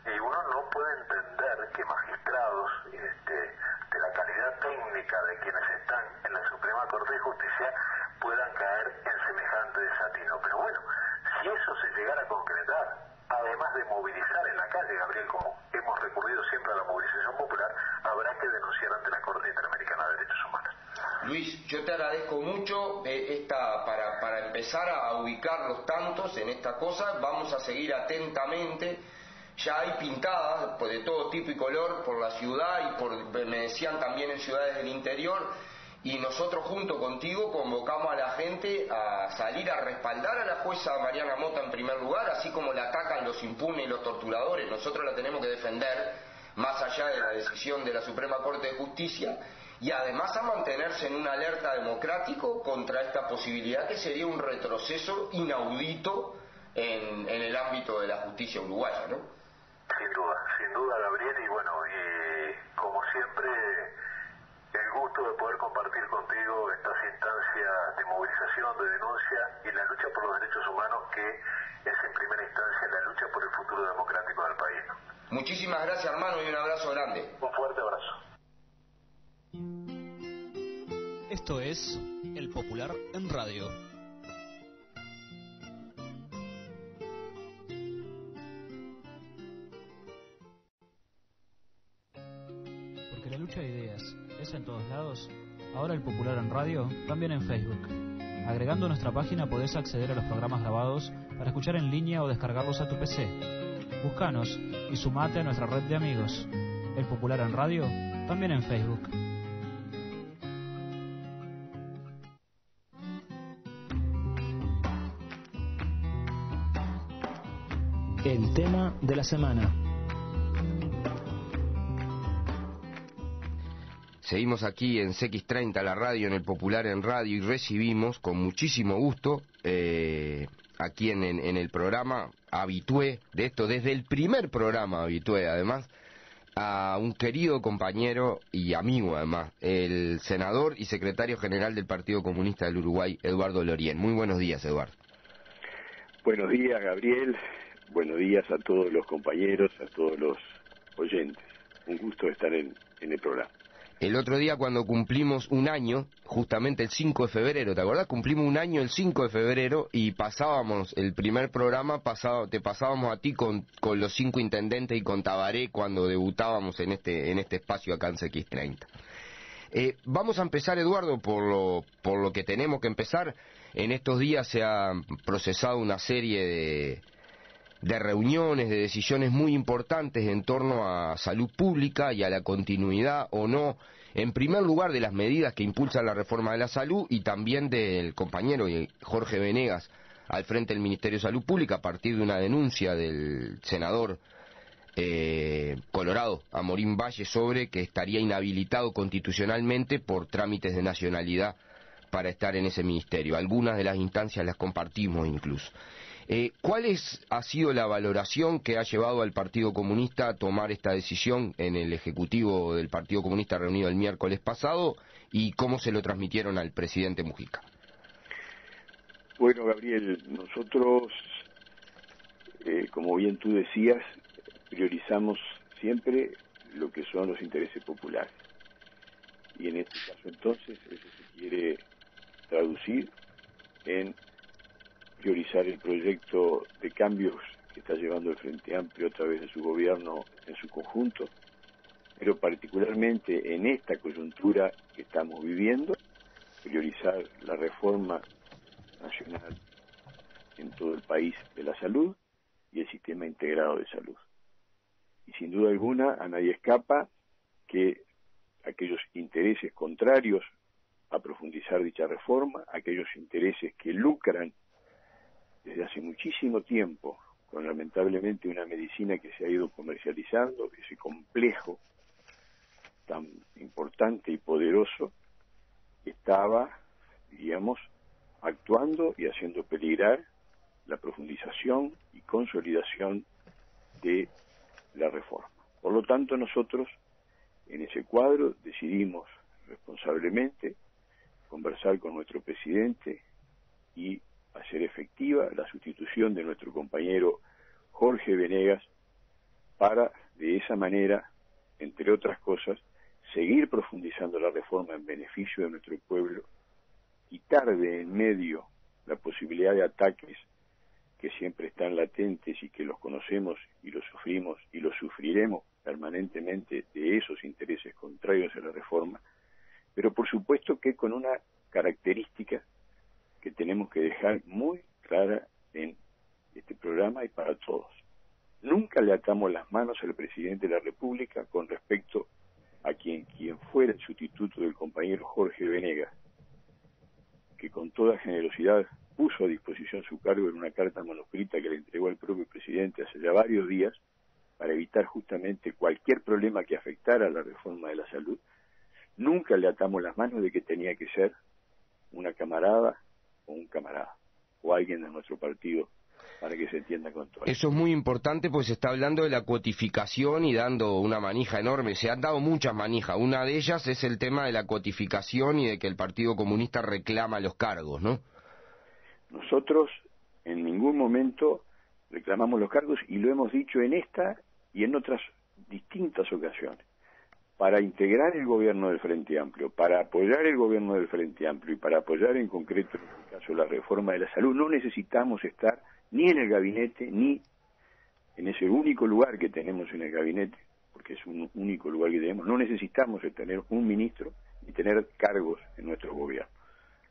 I: y uno no puede entender que magistrados de la calidad técnica de quienes están en la Suprema Corte de Justicia puedan caer en semejante desatino. Pero bueno, si eso se llegara a concretar, además de movilizar en la calle, Gabriel, como hemos recurrido siempre a la movilización popular, habrá que denunciar ante la Corte Interamericana de Derechos Humanos.
C: Luis, yo te agradezco mucho para empezar a ubicar los tantos en esta cosa. Vamos a seguir atentamente. Ya hay pintadas de todo tipo y color por la ciudad y me decían también en ciudades del interior, y nosotros junto contigo convocamos a la gente a salir a respaldar a la jueza Mariana Mota en primer lugar, así como la atacan los impunes y los torturadores. Nosotros la tenemos que defender más allá de la decisión de la Suprema Corte de Justicia, y además a mantenerse en una alerta democrático contra esta posibilidad que sería un retroceso inaudito en el ámbito de la justicia uruguaya, ¿no?
I: Sin duda, Gabriel, y bueno, y como siempre, el gusto de poder compartir contigo estas instancias de movilización, de denuncia y la lucha por los derechos humanos, que es en primera instancia la lucha por el futuro democrático del país, ¿no?
C: Muchísimas gracias, hermano, y un abrazo grande.
I: Un fuerte abrazo.
A: Esto es El Popular en Radio.
D: Porque la lucha de ideas es en todos lados, ahora El Popular en Radio también en Facebook. Agregando nuestra página podés acceder a los programas grabados para escuchar en línea o descargarlos a tu PC. Búscanos y sumate a nuestra red de amigos. El Popular en Radio también en Facebook. El tema de la semana.
C: Seguimos aquí en CX30, la radio, en el Popular en Radio, y recibimos con muchísimo gusto aquí en el programa habitué de esto, desde el primer programa habitué además, a un querido compañero y amigo además, el senador y secretario general del Partido Comunista del Uruguay, Eduardo Lorien. Muy buenos días, Eduardo.
J: Buenos días, Gabriel. Buenos días a todos los compañeros, a todos los oyentes. Un gusto estar en el programa.
C: El otro día cuando cumplimos un año, justamente el 5 de febrero, ¿te acordás? Cumplimos un año el 5 de febrero y pasábamos, el primer programa, te pasábamos a ti con los 5 intendentes y con Tabaré cuando debutábamos en este espacio acá en CX30. Vamos a empezar, Eduardo, por lo que tenemos que empezar. En estos días se ha procesado una serie de reuniones, de decisiones muy importantes en torno a salud pública y a la continuidad o no, en primer lugar, de las medidas que impulsan la reforma de la salud, y también del compañero Jorge Venegas al frente del Ministerio de Salud Pública a partir de una denuncia del senador colorado Amorín Valle sobre que estaría inhabilitado constitucionalmente por trámites de nacionalidad para estar en ese ministerio. Algunas de las instancias las compartimos incluso. ¿Cuál ha sido la valoración que ha llevado al Partido Comunista a tomar esta decisión en el Ejecutivo del Partido Comunista reunido el miércoles pasado, y cómo se lo transmitieron al presidente Mujica?
J: Bueno, Gabriel, nosotros, como bien tú decías, priorizamos siempre lo que son los intereses populares. Y en este caso entonces eso se quiere traducir en priorizar el proyecto de cambios que está llevando el Frente Amplio a través de su gobierno en su conjunto, pero particularmente en esta coyuntura que estamos viviendo, priorizar la reforma nacional en todo el país de la salud y el sistema integrado de salud. Y sin duda alguna a nadie escapa que aquellos intereses contrarios a profundizar dicha reforma, aquellos intereses que lucran desde hace muchísimo tiempo con lamentablemente una medicina que se ha ido comercializando, ese complejo tan importante y poderoso estaba, diríamos, actuando y haciendo peligrar la profundización y consolidación de la reforma. Por lo tanto, nosotros en ese cuadro decidimos responsablemente conversar con nuestro presidente y hacer efectiva la sustitución de nuestro compañero Jorge Venegas para, de esa manera, entre otras cosas, seguir profundizando la reforma en beneficio de nuestro pueblo, quitar de en medio la posibilidad de ataques que siempre están latentes y que los conocemos y los sufrimos y los sufriremos permanentemente de esos intereses contrarios a la reforma, pero por supuesto que con una característica que tenemos que dejar muy clara en este programa y para todos. Nunca le atamos las manos al presidente de la República con respecto a quien fuera el sustituto del compañero Jorge Venegas, que con toda generosidad puso a disposición su cargo en una carta manuscrita que le entregó al propio presidente hace ya varios días para evitar justamente cualquier problema que afectara a la reforma de la salud. Nunca le atamos las manos de que tenía que ser una camarada o un camarada o alguien de nuestro partido, para que se entienda con todo.
C: Eso es muy importante, pues se está hablando de la cuotificación y dando una manija enorme. Se han dado muchas manijas. Una de ellas es el tema de la cuotificación y de que el Partido Comunista reclama los cargos, ¿no?
J: Nosotros en ningún momento reclamamos los cargos y lo hemos dicho en esta y en otras distintas ocasiones. Para integrar el gobierno del Frente Amplio, para apoyar el gobierno del Frente Amplio y para apoyar en concreto, en este caso, la reforma de la salud, no necesitamos estar ni en el gabinete, ni en ese único lugar que tenemos en el gabinete, porque es un único lugar que tenemos. No necesitamos tener un ministro ni tener cargos en nuestro gobierno.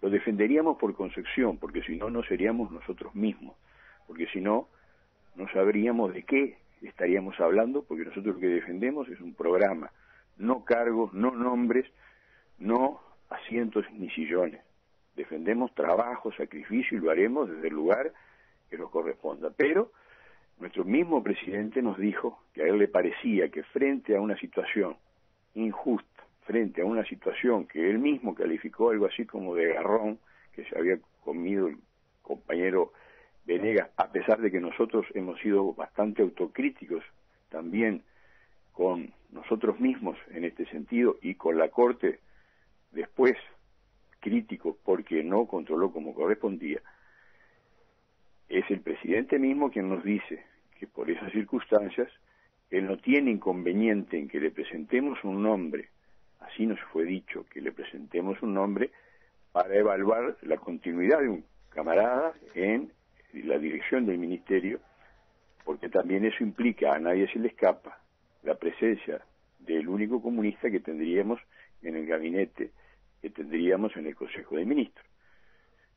J: Lo defenderíamos por concepción, porque si no, no seríamos nosotros mismos, porque si no, no sabríamos de qué estaríamos hablando, porque nosotros lo que defendemos es un programa, no cargos, no nombres, no asientos ni sillones. Defendemos trabajo, sacrificio y lo haremos desde el lugar que nos corresponda. Pero nuestro mismo presidente nos dijo que a él le parecía que frente a una situación injusta, frente a una situación que él mismo calificó algo así como de garrón que se había comido el compañero Venegas, a pesar de que nosotros hemos sido bastante autocríticos también con nosotros mismos en este sentido y con la Corte después crítico porque no controló como correspondía, es el presidente mismo quien nos dice que por esas circunstancias él no tiene inconveniente en que le presentemos un nombre, así nos fue dicho, que le presentemos un nombre para evaluar la continuidad de un camarada en la dirección del ministerio, porque también eso implica, a nadie se le escapa, la presencia del único comunista que tendríamos en el gabinete, que tendríamos en el Consejo de Ministros.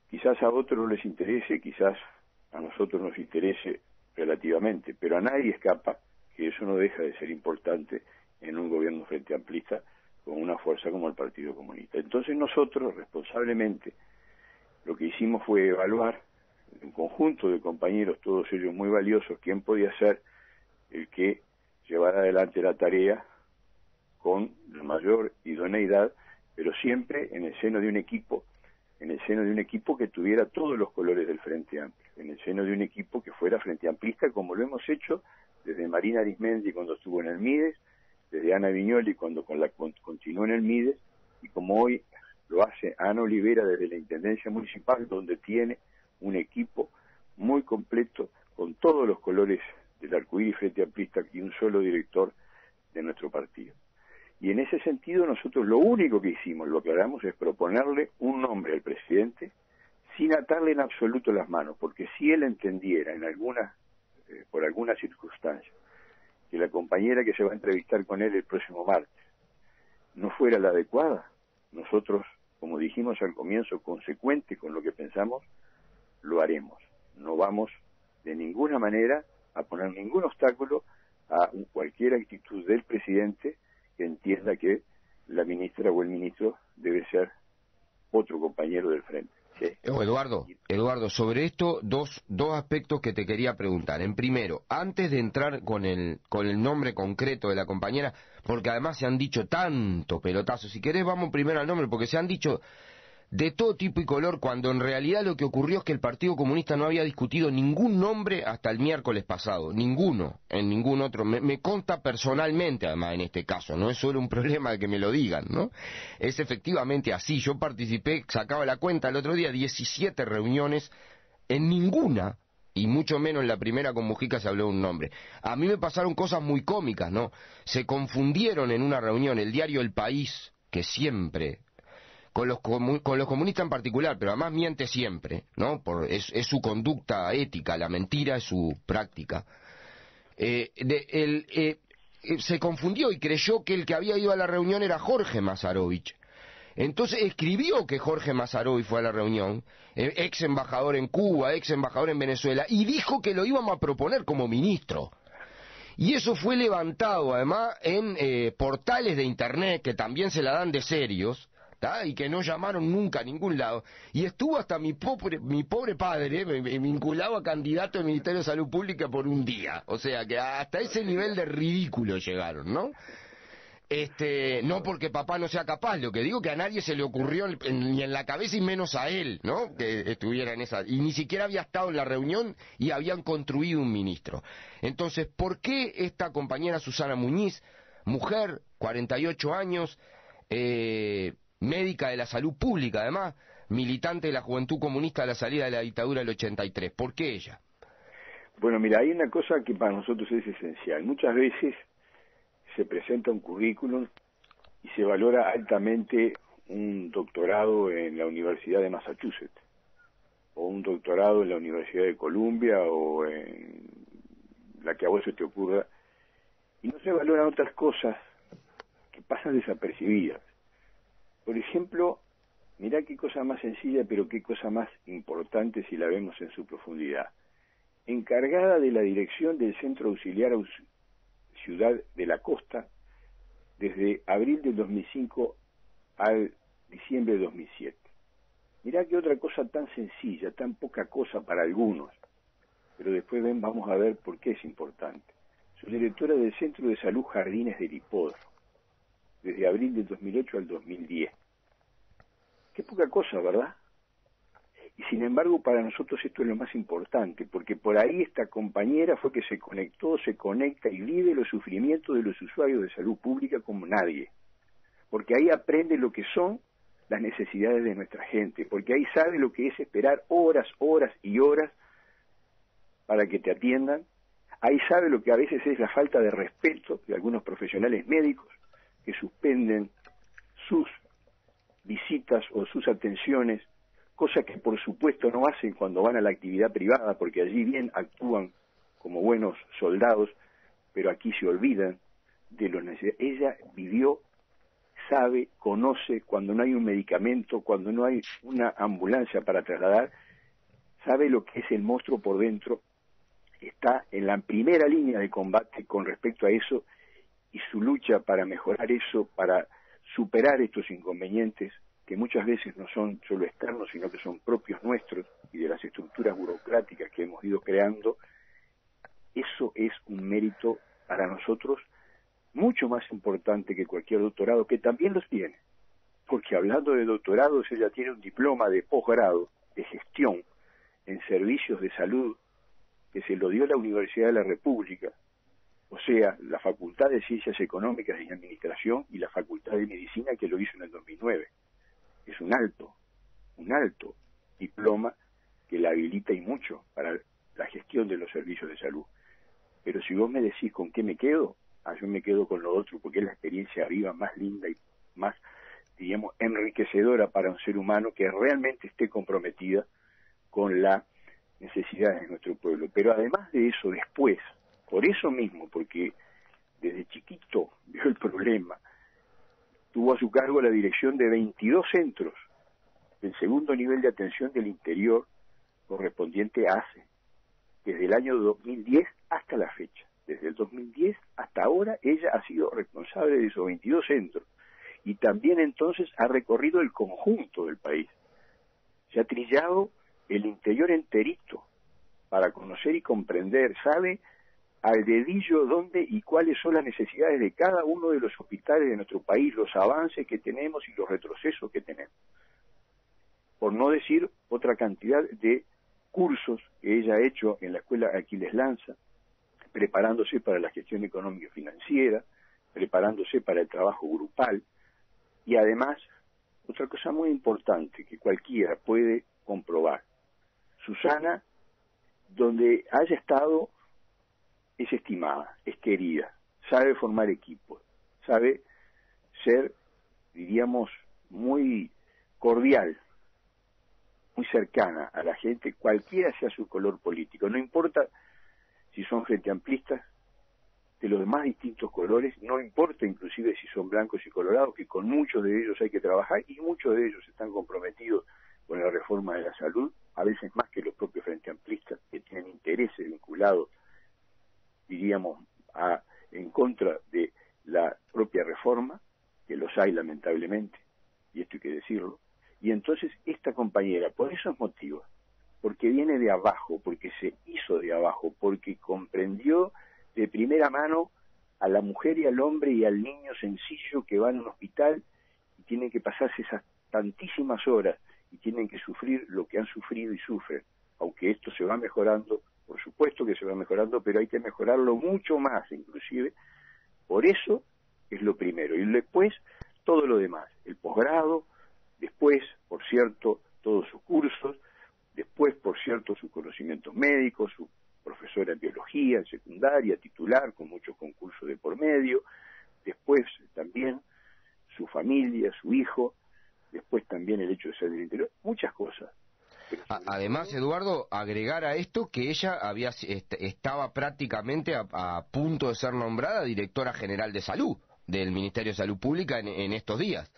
J: Quizás a otros no les interese, quizás a nosotros nos interese relativamente, pero a nadie escapa que eso no deja de ser importante en un gobierno frente amplista con una fuerza como el Partido Comunista. Entonces nosotros, responsablemente, lo que hicimos fue evaluar un conjunto de compañeros, todos ellos muy valiosos, quién podía ser el que llevara adelante la tarea con la mayor idoneidad, pero siempre en el seno de un equipo, que tuviera todos los colores del Frente Amplio, en el seno de un equipo que fuera frente amplista, como lo hemos hecho desde Marina Arismendi cuando estuvo en el Mides, desde Ana Viñoli cuando continuó en el Mides, y como hoy lo hace Ana Olivera desde la Intendencia Municipal, donde tiene un equipo muy completo, con todos los colores del arcoíris frente amplista y un solo director de nuestro partido. Y en ese sentido nosotros lo único que hicimos, lo aclaramos, es proponerle un nombre al presidente sin atarle en absoluto las manos, porque si él entendiera por alguna circunstancia que la compañera que se va a entrevistar con él el próximo martes no fuera la adecuada, nosotros, como dijimos al comienzo, consecuente con lo que pensamos, lo haremos. No vamos de ninguna manera a poner ningún obstáculo a cualquier actitud del presidente que entienda que la ministra o el ministro debe ser otro compañero del frente. ¿Sí?
C: Eduardo, sobre esto dos aspectos que te quería preguntar. En primero, antes de entrar con el nombre concreto de la compañera, porque además se han dicho tanto pelotazo, si querés vamos primero al nombre, porque se han dicho de todo tipo y color, cuando en realidad lo que ocurrió es que el Partido Comunista no había discutido ningún nombre hasta el miércoles pasado, ninguno, en ningún otro, me consta personalmente además en este caso, no es solo un problema de que me lo digan, ¿no? Es efectivamente así, yo participé, sacaba la cuenta el otro día, 17 reuniones, en ninguna, y mucho menos en la primera con Mujica se habló de un nombre. A mí me pasaron cosas muy cómicas, ¿no? Se confundieron en una reunión el diario El País, que siempre... Con los comunistas en particular, pero además miente siempre, ¿no? Es su conducta ética, la mentira es su práctica. Se confundió y creyó que el que había ido a la reunión era Jorge Masarovich. Entonces escribió que Jorge Masarovich fue a la reunión, ex embajador en Cuba, ex embajador en Venezuela, y dijo que lo íbamos a proponer como ministro. Y eso fue levantado además en portales de internet que también se la dan de serios, y que no llamaron nunca a ningún lado, y estuvo hasta mi pobre padre me vinculado a candidato del Ministerio de Salud Pública por un día, o sea que hasta ese nivel de ridículo llegaron, ¿no? No porque papá no sea capaz, lo que digo que a nadie se le ocurrió ni en la cabeza y menos a él, ¿no? Que estuviera en esa, y ni siquiera había estado en la reunión y habían construido un ministro. Entonces, ¿por qué esta compañera Susana Muñiz, mujer, 48 años, médica de la salud pública, además, militante de la Juventud Comunista a la salida de la dictadura del 83. ¿Por qué ella?
J: Bueno, mira, hay una cosa que para nosotros es esencial. Muchas veces se presenta un currículum y se valora altamente un doctorado en la Universidad de Massachusetts, o un doctorado en la Universidad de Columbia, o en la que a vos se te ocurra, y no se valoran otras cosas que pasan desapercibidas. Por ejemplo, mirá qué cosa más sencilla, pero qué cosa más importante si la vemos en su profundidad. Encargada de la dirección del Centro Auxiliar Ciudad de la Costa, desde abril del 2005 al diciembre de 2007. Mirá qué otra cosa tan sencilla, tan poca cosa para algunos, pero después vamos a ver por qué es importante. Su directora del Centro de Salud Jardines del Hipódromo, desde abril del 2008 al 2010. Qué poca cosa, ¿verdad? Y sin embargo, para nosotros esto es lo más importante, porque por ahí esta compañera fue que se conectó, se conecta y vive los sufrimientos de los usuarios de salud pública como nadie. Porque ahí aprende lo que son las necesidades de nuestra gente, porque ahí sabe lo que es esperar horas y horas para que te atiendan. Ahí sabe lo que a veces es la falta de respeto de algunos profesionales médicos que suspenden sus visitas o sus atenciones, cosa que por supuesto no hacen cuando van a la actividad privada, porque allí bien actúan como buenos soldados, pero aquí se olvidan de lo necesario. Ella vivió, sabe, conoce cuando no hay un medicamento, cuando no hay una ambulancia para trasladar, sabe lo que es el monstruo por dentro, está en la primera línea de combate con respecto a eso, y su lucha para mejorar eso, para superar estos inconvenientes que muchas veces no son solo externos, sino que son propios nuestros y de las estructuras burocráticas que hemos ido creando, eso es un mérito para nosotros mucho más importante que cualquier doctorado, que también los tiene, porque hablando de doctorados, ella tiene un diploma de posgrado de gestión en servicios de salud que se lo dio la Universidad de la República, o sea, la Facultad de Ciencias Económicas y Administración y la Facultad de Medicina, que lo hizo en el 2009. Es un alto diploma que la habilita y mucho para la gestión de los servicios de salud. Pero si vos me decís con qué me quedo, yo me quedo con lo otro, porque es la experiencia viva más linda y más, digamos, enriquecedora para un ser humano que realmente esté comprometida con las necesidades de nuestro pueblo. Pero además de eso, después, por eso mismo, porque desde chiquito vio el problema, tuvo a su cargo la dirección de 22 centros del segundo nivel de atención del interior correspondiente a ACE, desde el año 2010 hasta la fecha. Desde el 2010 hasta ahora ella ha sido responsable de esos 22 centros y también entonces ha recorrido el conjunto del país. Se ha trillado el interior enterito para conocer y comprender, sabe al dedillo dónde y cuáles son las necesidades de cada uno de los hospitales de nuestro país, los avances que tenemos y los retrocesos que tenemos. Por no decir otra cantidad de cursos que ella ha hecho en la Escuela Aquiles Lanza, preparándose para la gestión económica y financiera, preparándose para el trabajo grupal, y además, otra cosa muy importante que cualquiera puede comprobar, Susana, donde haya estado, es estimada, es querida, sabe formar equipos, sabe ser, diríamos, muy cordial, muy cercana a la gente, cualquiera sea su color político, no importa si son frente amplistas, de los más distintos colores, no importa inclusive si son blancos y colorados, que con muchos de ellos hay que trabajar, y muchos de ellos están comprometidos con la reforma de la salud, a veces más que los propios frente amplistas, que tienen intereses vinculados, diríamos, en contra de la propia reforma, que los hay lamentablemente, y esto hay que decirlo. Y entonces esta compañera, por esos motivos, porque viene de abajo, porque se hizo de abajo, porque comprendió de primera mano a la mujer y al hombre y al niño sencillo que van a un hospital y tienen que pasarse esas tantísimas horas y tienen que sufrir lo que han sufrido y sufren. Aunque esto se va mejorando, por supuesto que se va mejorando, pero hay que mejorarlo mucho más inclusive. Por eso es lo primero. Y después todo lo demás, el posgrado, después, por cierto, todos sus cursos, después, por cierto, sus conocimientos médicos, su profesora en biología, en secundaria, titular, con muchos concursos de por medio, después también su familia, su hijo, después también el hecho de ser del interior, muchas cosas.
C: Además, Eduardo, agregar a esto que ella estaba prácticamente a punto de ser nombrada directora general de salud del Ministerio de Salud Pública en estos días.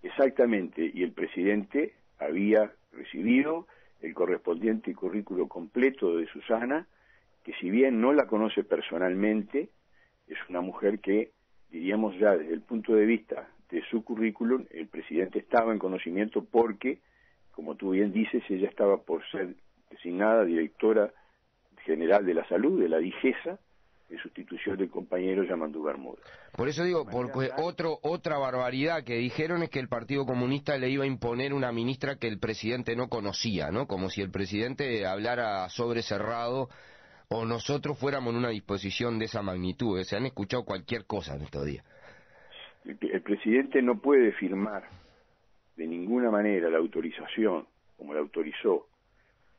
J: Exactamente, y el presidente había recibido el correspondiente currículo completo de Susana, que si bien no la conoce personalmente, es una mujer que, diríamos ya desde el punto de vista de su currículum, el presidente estaba en conocimiento porque, como tú bien dices, ella estaba por ser designada directora general de la salud, de la DIGESA, en sustitución del compañero Yamandú Bermúdez.
C: Por eso digo, porque otra barbaridad que dijeron es que el Partido Comunista le iba a imponer una ministra que el presidente no conocía, ¿no? Como si el presidente hablara sobre cerrado o nosotros fuéramos en una disposición de esa magnitud. Se han escuchado cualquier cosa en estos días.
J: El presidente no puede firmar de ninguna manera la autorización, como la autorizó,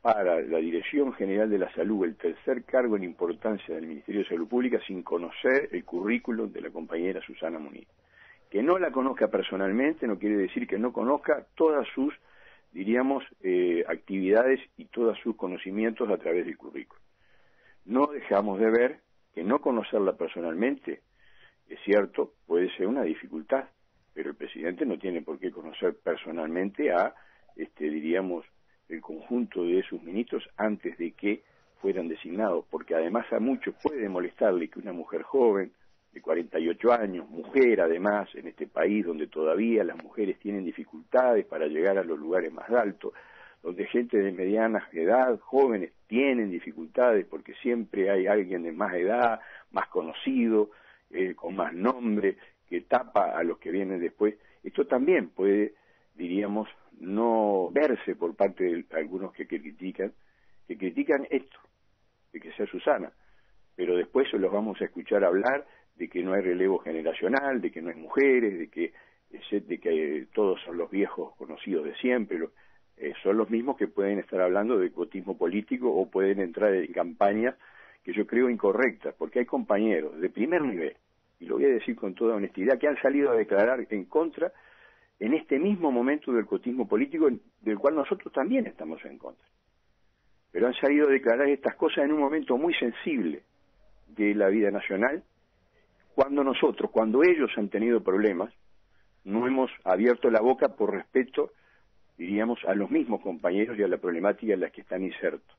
J: para la Dirección General de la Salud, el tercer cargo en importancia del Ministerio de Salud Pública, sin conocer el currículum de la compañera Susana Muniz. Que no la conozca personalmente no quiere decir que no conozca todas sus, diríamos, actividades y todos sus conocimientos a través del currículum. No dejamos de ver que no conocerla personalmente, es cierto, puede ser una dificultad, pero el presidente no tiene por qué conocer personalmente a, diríamos, el conjunto de sus ministros antes de que fueran designados, porque además a muchos puede molestarle que una mujer joven, de 48 años, mujer además, en este país donde todavía las mujeres tienen dificultades para llegar a los lugares más altos, donde gente de mediana edad, jóvenes, tienen dificultades porque siempre hay alguien de más edad, más conocido, con más nombre, que tapa a los que vienen después. Esto también puede, diríamos, no verse por parte de algunos que critican esto, de que sea Susana, pero después los vamos a escuchar hablar de que no hay relevo generacional, de que no hay mujeres, de que todos son los viejos conocidos de siempre, son los mismos que pueden estar hablando de cuotismo político o pueden entrar en campañas que yo creo incorrectas, porque hay compañeros de primer nivel, y lo voy a decir con toda honestidad, que han salido a declarar en contra en este mismo momento del cuotismo político, del cual nosotros también estamos en contra. Pero han salido a declarar estas cosas en un momento muy sensible de la vida nacional, cuando ellos han tenido problemas, no hemos abierto la boca por respeto, diríamos, a los mismos compañeros y a la problemática en la que están insertos.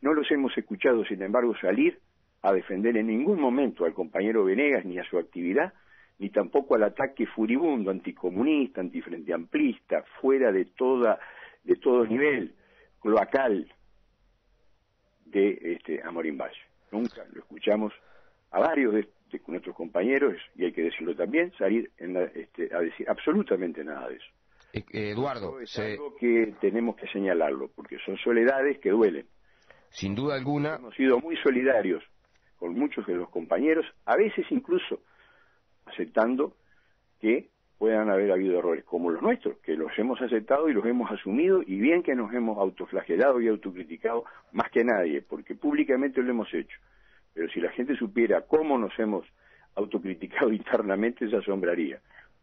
J: No los hemos escuchado, sin embargo, salir a defender en ningún momento al compañero Venegas ni a su actividad, ni tampoco al ataque furibundo anticomunista, antifrente amplista, fuera de todo nivel cloacal de Amorín Valle. Nunca lo escuchamos a varios de nuestros compañeros, y hay que decirlo también, salir a decir absolutamente nada de eso.
C: Eduardo,
J: es algo que tenemos que señalarlo, porque son soledades que duelen.
C: Sin duda alguna.
J: Hemos sido muy solidarios con muchos de los compañeros, a veces incluso aceptando que puedan haber habido errores, como los nuestros, que los hemos aceptado y los hemos asumido, y bien que nos hemos autoflagelado y autocriticado más que nadie, porque públicamente lo hemos hecho. Pero si la gente supiera cómo nos hemos autocriticado internamente, se asombraría.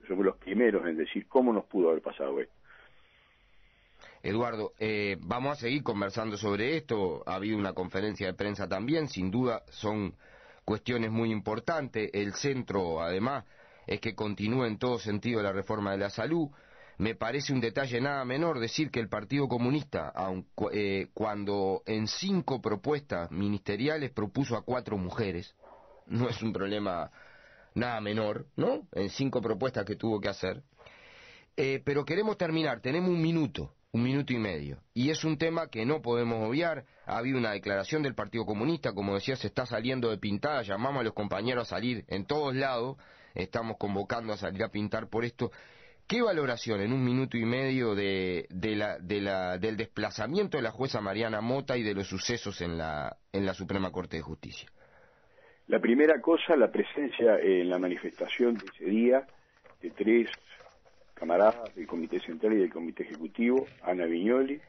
J: Somos los primeros en decir cómo nos pudo haber pasado esto.
C: Eduardo, vamos a seguir conversando sobre esto. Ha habido una conferencia de prensa también, sin duda son cuestiones muy importantes. El centro, además, es que continúe en todo sentido la reforma de la salud. Me parece un detalle nada menor decir que el Partido Comunista, cuando en 5 propuestas ministeriales propuso a 4 mujeres, no es un problema nada menor, ¿no? En 5 propuestas que tuvo que hacer. Pero queremos terminar, tenemos un minuto y medio, y es un tema que no podemos obviar. Ha habido una declaración del Partido Comunista, como decía, se está saliendo de pintada, llamamos a los compañeros a salir en todos lados, estamos convocando a salir a pintar por esto. ¿Qué valoración en un minuto y medio del desplazamiento de la jueza Mariana Mota y de los sucesos en la Suprema Corte de Justicia?
J: La primera cosa, la presencia en la manifestación de ese día de 3 camaradas del Comité Central y del Comité Ejecutivo, Ana Viñoli,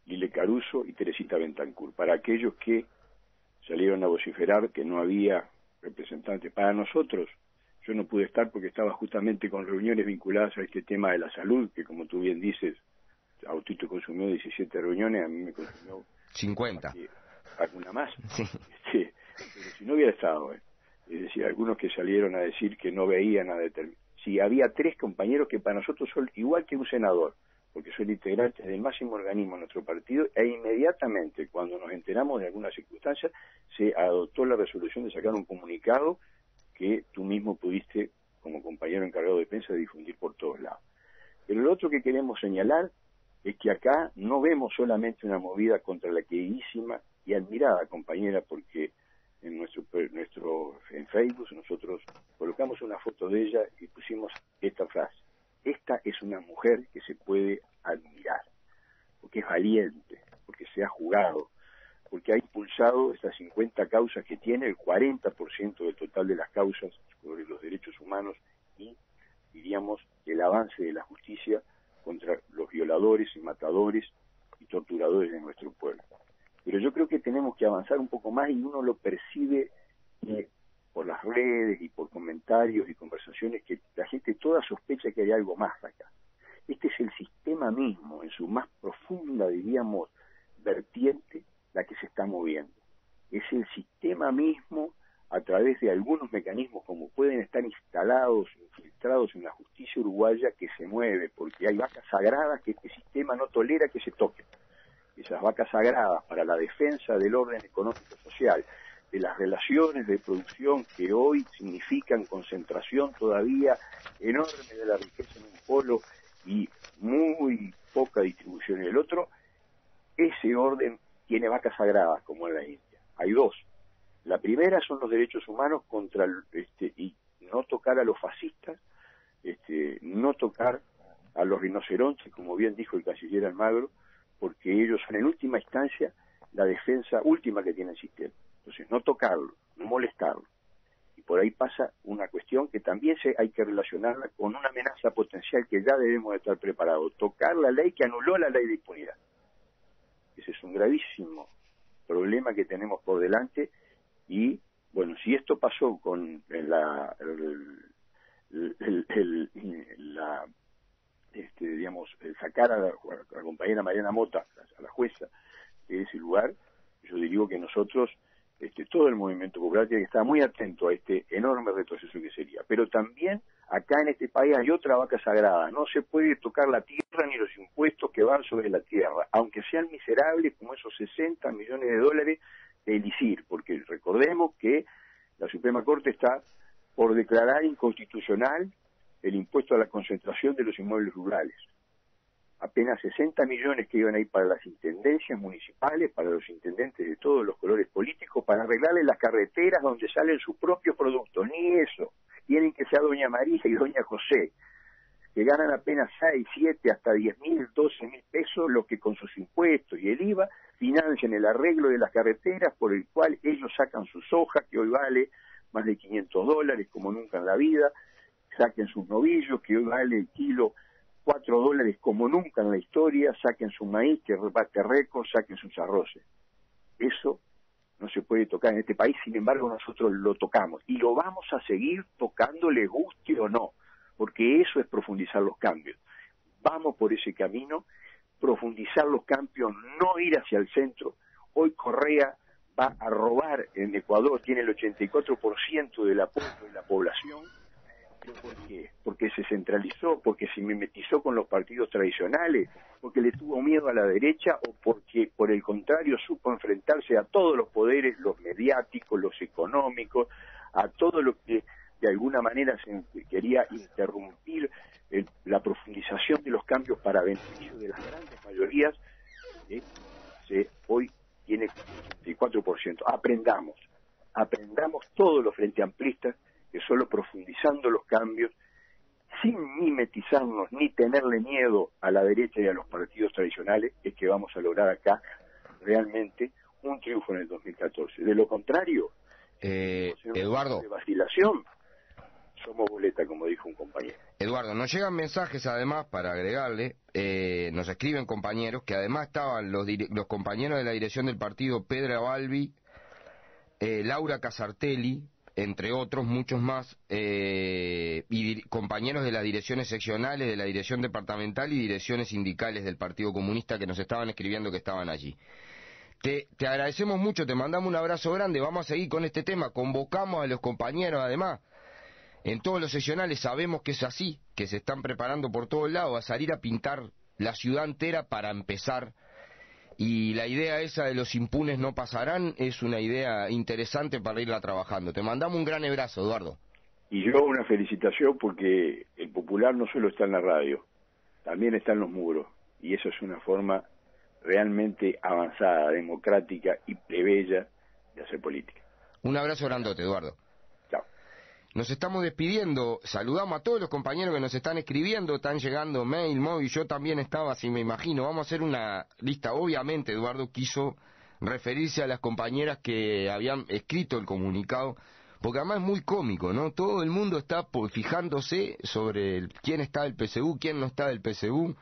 J: Lile Caruso y Teresita Bentancur. Para aquellos que salieron a vociferar que no había representantes, para nosotros, yo no pude estar porque estaba justamente con reuniones vinculadas a este tema de la salud, que como tú bien dices, Autito consumió 17 reuniones, a mí me consumió
C: 50.
J: Alguna más.
C: Sí.
J: Pero si no hubiera estado, es decir, algunos que salieron a decir que no veían a determinar. Si había 3 compañeros que para nosotros son igual que un senador, porque son integrantes del máximo organismo de nuestro partido, e inmediatamente, cuando nos enteramos de alguna circunstancia, se adoptó la resolución de sacar un comunicado que tú mismo pudiste, como compañero encargado de prensa, difundir por todos lados. Pero lo otro que queremos señalar es que acá no vemos solamente una movida contra la queridísima y admirada compañera, porque en en Facebook nosotros colocamos una foto de ella y pusimos esta frase: esta es una mujer que se puede admirar, porque es valiente, porque se ha jugado, porque ha impulsado estas 50 causas que tiene, el 40% del total de las causas sobre los derechos humanos y, diríamos, el avance de la justicia contra los violadores y matadores y torturadores de nuestro pueblo. Pero yo creo que tenemos que avanzar un poco más, y uno lo percibe por las redes y por comentarios y conversaciones, que la gente toda sospecha que hay algo más acá. Este es el sistema mismo, en su más profunda, diríamos, vertiente, la que se está moviendo. Es el sistema mismo, a través de algunos mecanismos como pueden estar instalados, infiltrados en la justicia uruguaya, que se mueve, porque hay vacas sagradas que este sistema no tolera que se toquen. Esas vacas sagradas para la defensa del orden económico-social, de las relaciones de producción que hoy significan concentración todavía enorme de la riqueza en un polo y muy poca distribución en el otro, ese orden tiene vacas sagradas como en la India. Hay 2. La primera son los derechos humanos contra y no tocar a los fascistas, no tocar a los rinocerontes, como bien dijo el canciller Almagro, porque ellos son en última instancia la defensa última que tiene el sistema. Entonces, no tocarlo, no molestarlo. Y por ahí pasa una cuestión que también hay que relacionarla con una amenaza potencial que ya debemos de estar preparados: tocar la ley que anuló la ley de impunidad. Ese es un gravísimo problema que tenemos por delante. Y bueno, si esto pasó con el sacar a la compañera Mariana Mota, a la jueza, de ese lugar, yo digo que nosotros, todo el movimiento popular tiene que estar muy atento a este enorme retroceso que sería. Pero también acá en este país hay otra vaca sagrada: no se puede tocar la tierra ni los impuestos que van sobre la tierra, aunque sean miserables como esos 60 millones de dólares de Elisir, porque recordemos que la Suprema Corte está por declarar inconstitucional el impuesto a la concentración de los inmuebles rurales. Apenas 60 millones que iban a ir para las intendencias municipales, para los intendentes de todos los colores políticos, para arreglarle las carreteras donde salen sus propios productos. Ni eso. Quieren que sea doña María y doña José, que ganan apenas 6, 7, hasta 10.000, 12.000 pesos, los que con sus impuestos y el IVA financian el arreglo de las carreteras por el cual ellos sacan su soja, que hoy vale más de $500, como nunca en la vida, saquen sus novillos, que hoy vale el kilo $4 como nunca en la historia, saquen su maíz, que bate récord, saquen sus arroces. Eso no se puede tocar en este país, sin embargo nosotros lo tocamos, y lo vamos a seguir tocando, le guste o no, porque eso es profundizar los cambios. Vamos por ese camino, profundizar los cambios, no ir hacia el centro. Hoy Correa va a robar en Ecuador, tiene el 84% del apoyo de la población. ¿Por qué? Porque se centralizó, porque se mimetizó con los partidos tradicionales, porque le tuvo miedo a la derecha, o porque por el contrario supo enfrentarse a todos los poderes, los mediáticos, los económicos, a todo lo que de alguna manera se quería interrumpir la profundización de los cambios para beneficio de las grandes mayorías. Hoy tiene 84%. Aprendamos todos los frente amplistas que solo profundizando los cambios, sin mimetizarnos ni tenerle miedo a la derecha y a los partidos tradicionales, es que vamos a lograr acá realmente un triunfo en el 2014. De lo contrario,
C: Eduardo,
J: de vacilación, somos boleta, como dijo un compañero.
C: Eduardo, nos llegan mensajes además para agregarle, nos escriben compañeros, que además estaban los compañeros de la dirección del partido, Pedra Balbi, Laura Casartelli, entre otros, muchos más, y compañeros de las direcciones seccionales, de la dirección departamental y direcciones sindicales del Partido Comunista que nos estaban escribiendo que estaban allí. Te agradecemos mucho, te mandamos un abrazo grande, vamos a seguir con este tema, convocamos a los compañeros además, en todos los seccionales sabemos que es así, que se están preparando por todos lados a salir a pintar la ciudad entera para empezar. Y la idea esa de los impunes no pasarán es una idea interesante para irla trabajando. Te mandamos un gran abrazo, Eduardo.
J: Y yo una felicitación porque el popular no solo está en la radio, también está en los muros. Y eso es una forma realmente avanzada, democrática y plebeya de hacer política.
C: Un abrazo grandote, Eduardo.
J: Chao.
C: Nos estamos despidiendo, saludamos a todos los compañeros que nos están escribiendo, están llegando mail, móvil, yo también estaba, así me imagino, vamos a hacer una lista. Obviamente Eduardo quiso referirse a las compañeras que habían escrito el comunicado, porque además es muy cómico, ¿no? Todo el mundo está fijándose sobre quién está del PSU, quién no está del PSU,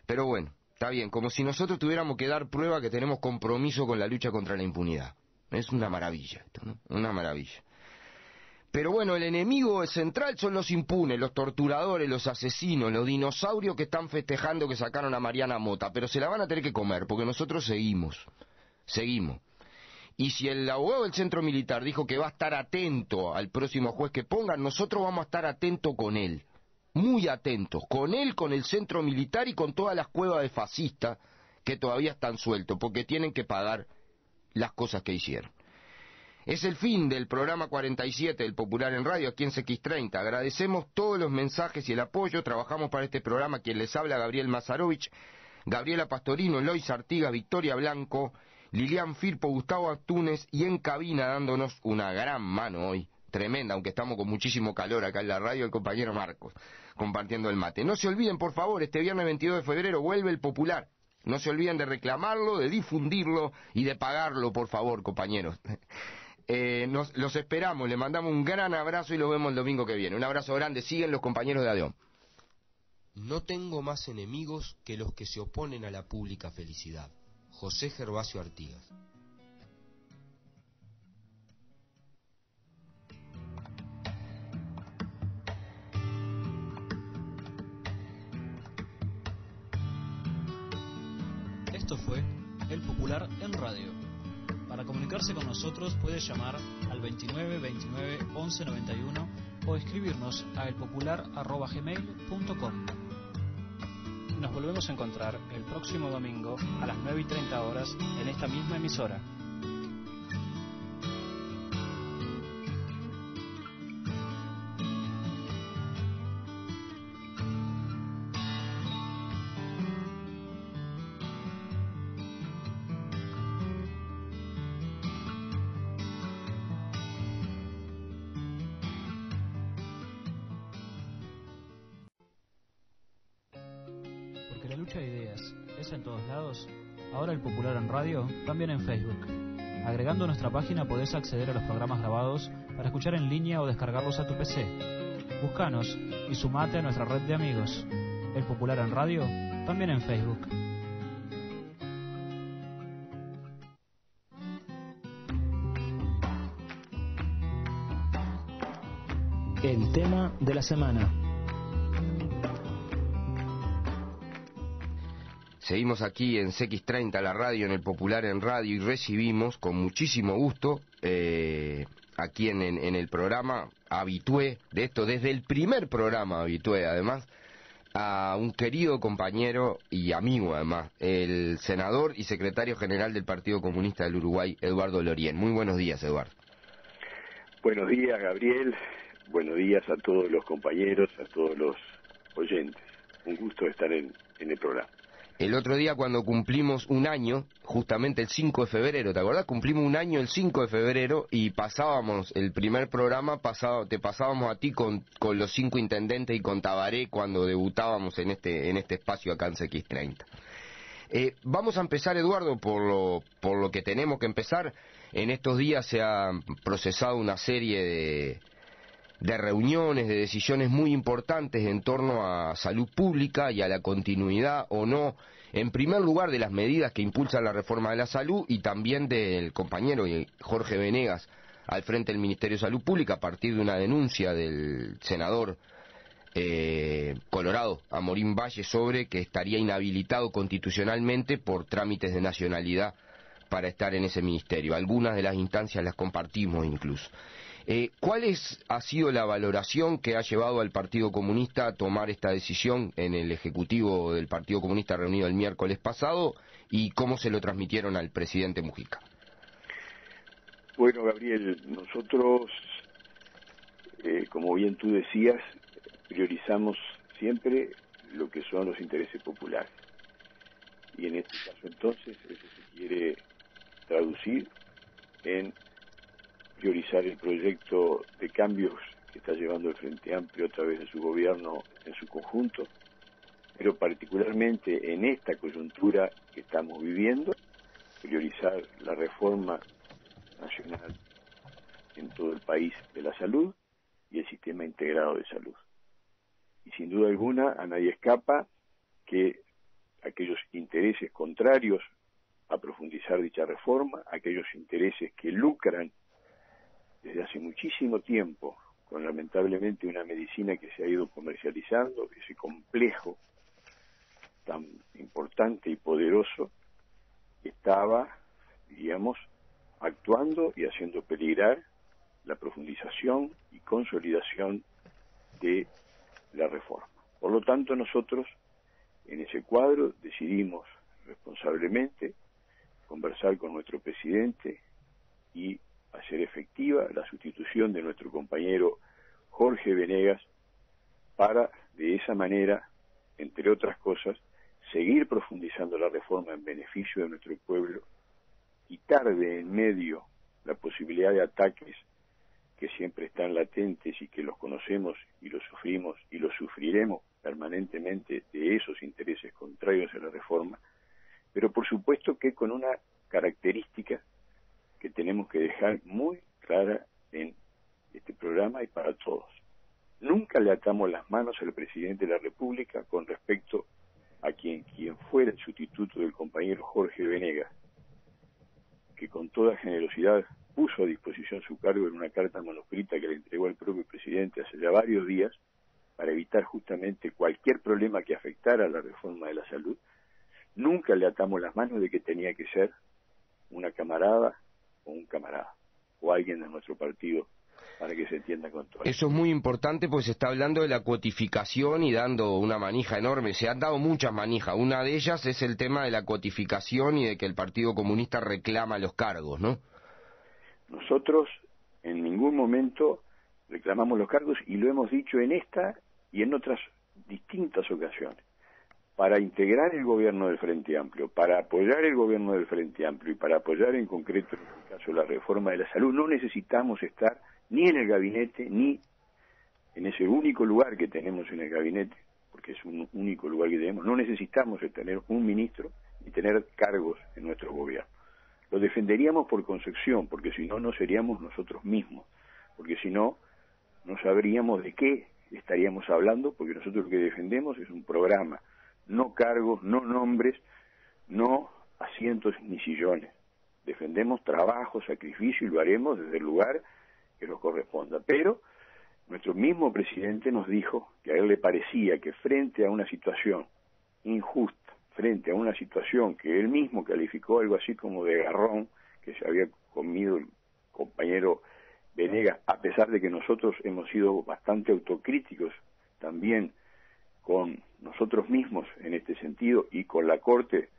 C: pero bueno, está bien, como si nosotros tuviéramos que dar prueba que tenemos compromiso con la lucha contra la impunidad. Es una maravilla esto, ¿no? Una maravilla. Pero bueno, el enemigo central son los impunes, los torturadores, los asesinos, los dinosaurios que están festejando que sacaron a Mariana Mota, pero se la van a tener que comer, porque nosotros seguimos. Y si el abogado del Centro Militar dijo que va a estar atento al próximo juez que pongan, nosotros vamos a estar atentos con él, muy atentos, con él, con el Centro Militar y con todas las cuevas de fascistas que todavía están sueltos, porque tienen que pagar las cosas que hicieron. Es el fin del programa 47 del Popular en Radio, aquí en CX30. Agradecemos todos los mensajes y el apoyo. Trabajamos para este programa quien les habla, Gabriel Mazarovich, Gabriela Pastorino, Elois Artigas, Victoria Blanco, Lilian Firpo, Gustavo Antúnez, y en cabina dándonos una gran mano hoy, tremenda, aunque estamos con muchísimo calor acá en la radio, el compañero Marcos, compartiendo el mate. No se olviden, por favor, este viernes 22 de febrero vuelve el Popular. No se olviden de reclamarlo, de difundirlo y de pagarlo, por favor, compañeros. Los esperamos, le mandamos un gran abrazo y los vemos el domingo que viene. Un abrazo grande, siguen los compañeros de ADEOM.
K: No tengo más enemigos que los que se oponen a la pública felicidad. José Gervasio Artigas.
D: Esto fue El Popular en Radio. Para comunicarse con nosotros puede llamar al 29 29 11 91 o escribirnos a elpopular@gmail.com. Nos volvemos a encontrar el próximo domingo a las 9:30 horas en esta misma emisora. lucha de ideas es en todos lados, ahora el Popular en Radio, también en Facebook. Agregando nuestra página podés acceder a los programas grabados para escuchar en línea o descargarlos a tu PC. Búscanos y sumate a nuestra red de amigos. El Popular en Radio, también en Facebook.
L: El tema de la semana.
C: Seguimos aquí en CX30, la radio, en el Popular en Radio, y recibimos con muchísimo gusto aquí en el programa, habitué de esto, desde el primer programa habitué además, a un querido compañero y amigo además, el senador y secretario general del Partido Comunista del Uruguay, Eduardo Lorien. Muy buenos días, Eduardo.
J: Buenos días, Gabriel. Buenos días a todos los compañeros, a todos los oyentes. Un gusto estar en el programa.
C: El otro día cuando cumplimos un año, justamente el 5 de febrero, ¿te acordás? Cumplimos un año el 5 de febrero y pasábamos, el primer programa, te pasábamos a ti con los 5 intendentes y con Tabaré cuando debutábamos en este espacio acá en CX30. Vamos a empezar, Eduardo, por lo que tenemos que empezar. En estos días se ha procesado una serie de reuniones, de decisiones muy importantes en torno a salud pública y a la continuidad o no, en primer lugar, de las medidas que impulsan la reforma de la salud y también del compañero Jorge Venegas al frente del Ministerio de Salud Pública a partir de una denuncia del senador colorado Amorín Valle sobre que estaría inhabilitado constitucionalmente por trámites de nacionalidad para estar en ese ministerio. Algunas de las instancias las compartimos incluso. ¿Cuál ha sido la valoración que ha llevado al Partido Comunista a tomar esta decisión en el Ejecutivo del Partido Comunista reunido el miércoles pasado y cómo se lo transmitieron al presidente Mujica?
J: Bueno, Gabriel, nosotros, como bien tú decías, priorizamos siempre lo que son los intereses populares. Y en este caso entonces eso se quiere traducir en priorizar el proyecto de cambios que está llevando el Frente Amplio a través de su gobierno en su conjunto, pero particularmente en esta coyuntura que estamos viviendo, priorizar la reforma nacional en todo el país de la salud y el sistema integrado de salud. Y sin duda alguna a nadie escapa que aquellos intereses contrarios a profundizar dicha reforma, aquellos intereses que lucran desde hace muchísimo tiempo con lamentablemente una medicina que se ha ido comercializando, ese complejo tan importante y poderoso estaba, diríamos, actuando y haciendo peligrar la profundización y consolidación de la reforma. Por lo tanto, nosotros en ese cuadro decidimos responsablemente conversar con nuestro presidente y hacer efectiva la sustitución de nuestro compañero Jorge Venegas para, de esa manera, entre otras cosas, seguir profundizando la reforma en beneficio de nuestro pueblo, quitar de en medio la posibilidad de ataques que siempre están latentes y que los conocemos y los sufrimos y los sufriremos permanentemente de esos intereses contrarios a la reforma, pero por supuesto que con una característica que tenemos que dejar muy clara en este programa y para todos. Nunca le atamos las manos al presidente de la República con respecto a quien fuera el sustituto del compañero Jorge Venegas, que con toda generosidad puso a disposición su cargo en una carta manuscrita que le entregó al propio presidente hace ya varios días para evitar justamente cualquier problema que afectara a la reforma de la salud. Nunca le atamos las manos de que tenía que ser una camarada o un camarada o alguien de nuestro partido, para que se entienda con todo.
C: Eso es muy importante porque se está hablando de la cuotificación y dando una manija enorme. Se han dado muchas manijas. Una de ellas es el tema de la cuotificación y de que el Partido Comunista reclama los cargos, ¿no?
J: Nosotros en ningún momento reclamamos los cargos y lo hemos dicho en esta y en otras distintas ocasiones. Para integrar el gobierno del Frente Amplio, para apoyar el gobierno del Frente Amplio y para apoyar en concreto, en este caso, la reforma de la salud, no necesitamos estar ni en el gabinete, ni en ese único lugar que tenemos en el gabinete, porque es un único lugar que tenemos. No necesitamos de tener un ministro ni tener cargos en nuestro gobierno. Lo defenderíamos por concepción, porque si no, no seríamos nosotros mismos, porque si no, no sabríamos de qué estaríamos hablando, porque nosotros lo que defendemos es un programa, no cargos, no nombres, no asientos ni sillones. Defendemos trabajo, sacrificio, y lo haremos desde el lugar que nos corresponda. Pero nuestro mismo presidente nos dijo que a él le parecía que frente a una situación injusta, frente a una situación que él mismo calificó algo así como de garrón que se había comido el compañero Venegas, a pesar de que nosotros hemos sido bastante autocríticos también con nosotros mismos en este sentido, y con la Corte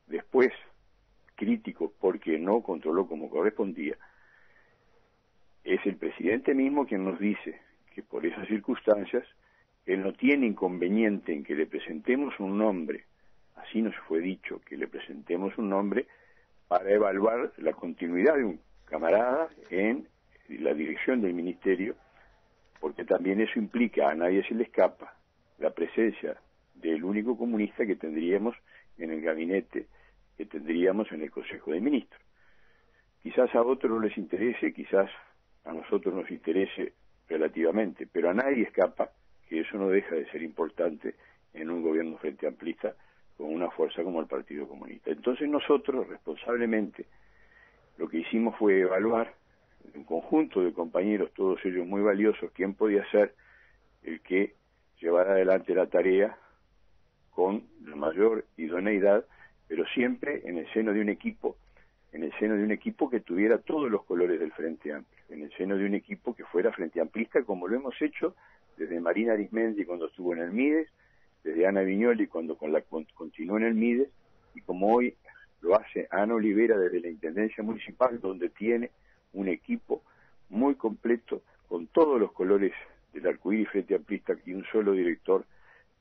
J: después críticos porque no controló como correspondía, es el presidente mismo quien nos dice que por esas circunstancias él no tiene inconveniente en que le presentemos un nombre, así nos fue dicho, que le presentemos un nombre para evaluar la continuidad de un camarada en la dirección del ministerio, porque también eso implica, a nadie se le escapa, la presencia del único comunista que tendríamos en el gabinete, que tendríamos en el Consejo de Ministros. Quizás a otros no les interese, quizás a nosotros nos interese relativamente, pero a nadie escapa que eso no deja de ser importante en un gobierno frente amplista con una fuerza como el Partido Comunista. Entonces nosotros, responsablemente, lo que hicimos fue evaluar un conjunto de compañeros, todos ellos muy valiosos, quién podía ser el que llevara adelante la tarea con la mayor idoneidad, pero siempre en el seno de un equipo, que tuviera todos los colores del Frente Amplio, en el seno de un equipo que fuera frente amplista, como lo hemos hecho desde Marina Arismendi cuando estuvo en el Mides, desde Ana Viñoli cuando continuó en el Mides, y como hoy lo hace Ana Olivera desde la Intendencia Municipal, donde tiene un equipo muy completo con todos los colores del arcoíris frente amplista y un solo director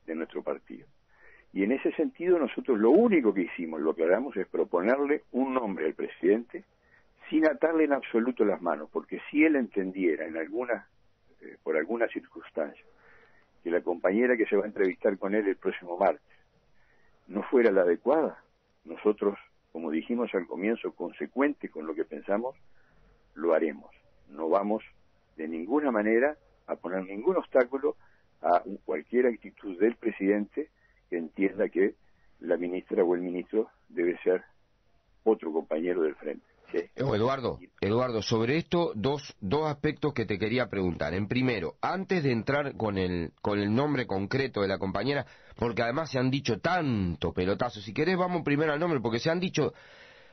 J: de nuestro partido. Y en ese sentido nosotros lo único que hicimos, lo que hagamos, es proponerle un nombre al presidente sin atarle en absoluto las manos, porque si él entendiera por alguna circunstancia que la compañera que se va a entrevistar con él el próximo martes no fuera la adecuada, nosotros, como dijimos al comienzo, consecuente con lo que pensamos, lo haremos. No vamos de ninguna manera a poner ningún obstáculo a cualquier actitud del presidente que entienda que la ministra o el ministro debe ser otro compañero del frente. Sí.
C: Eduardo, sobre esto dos aspectos que te quería preguntar. En primero, antes de entrar con el nombre concreto de la compañera, porque además se han dicho tanto pelotazo, si querés vamos primero al nombre, porque se han dicho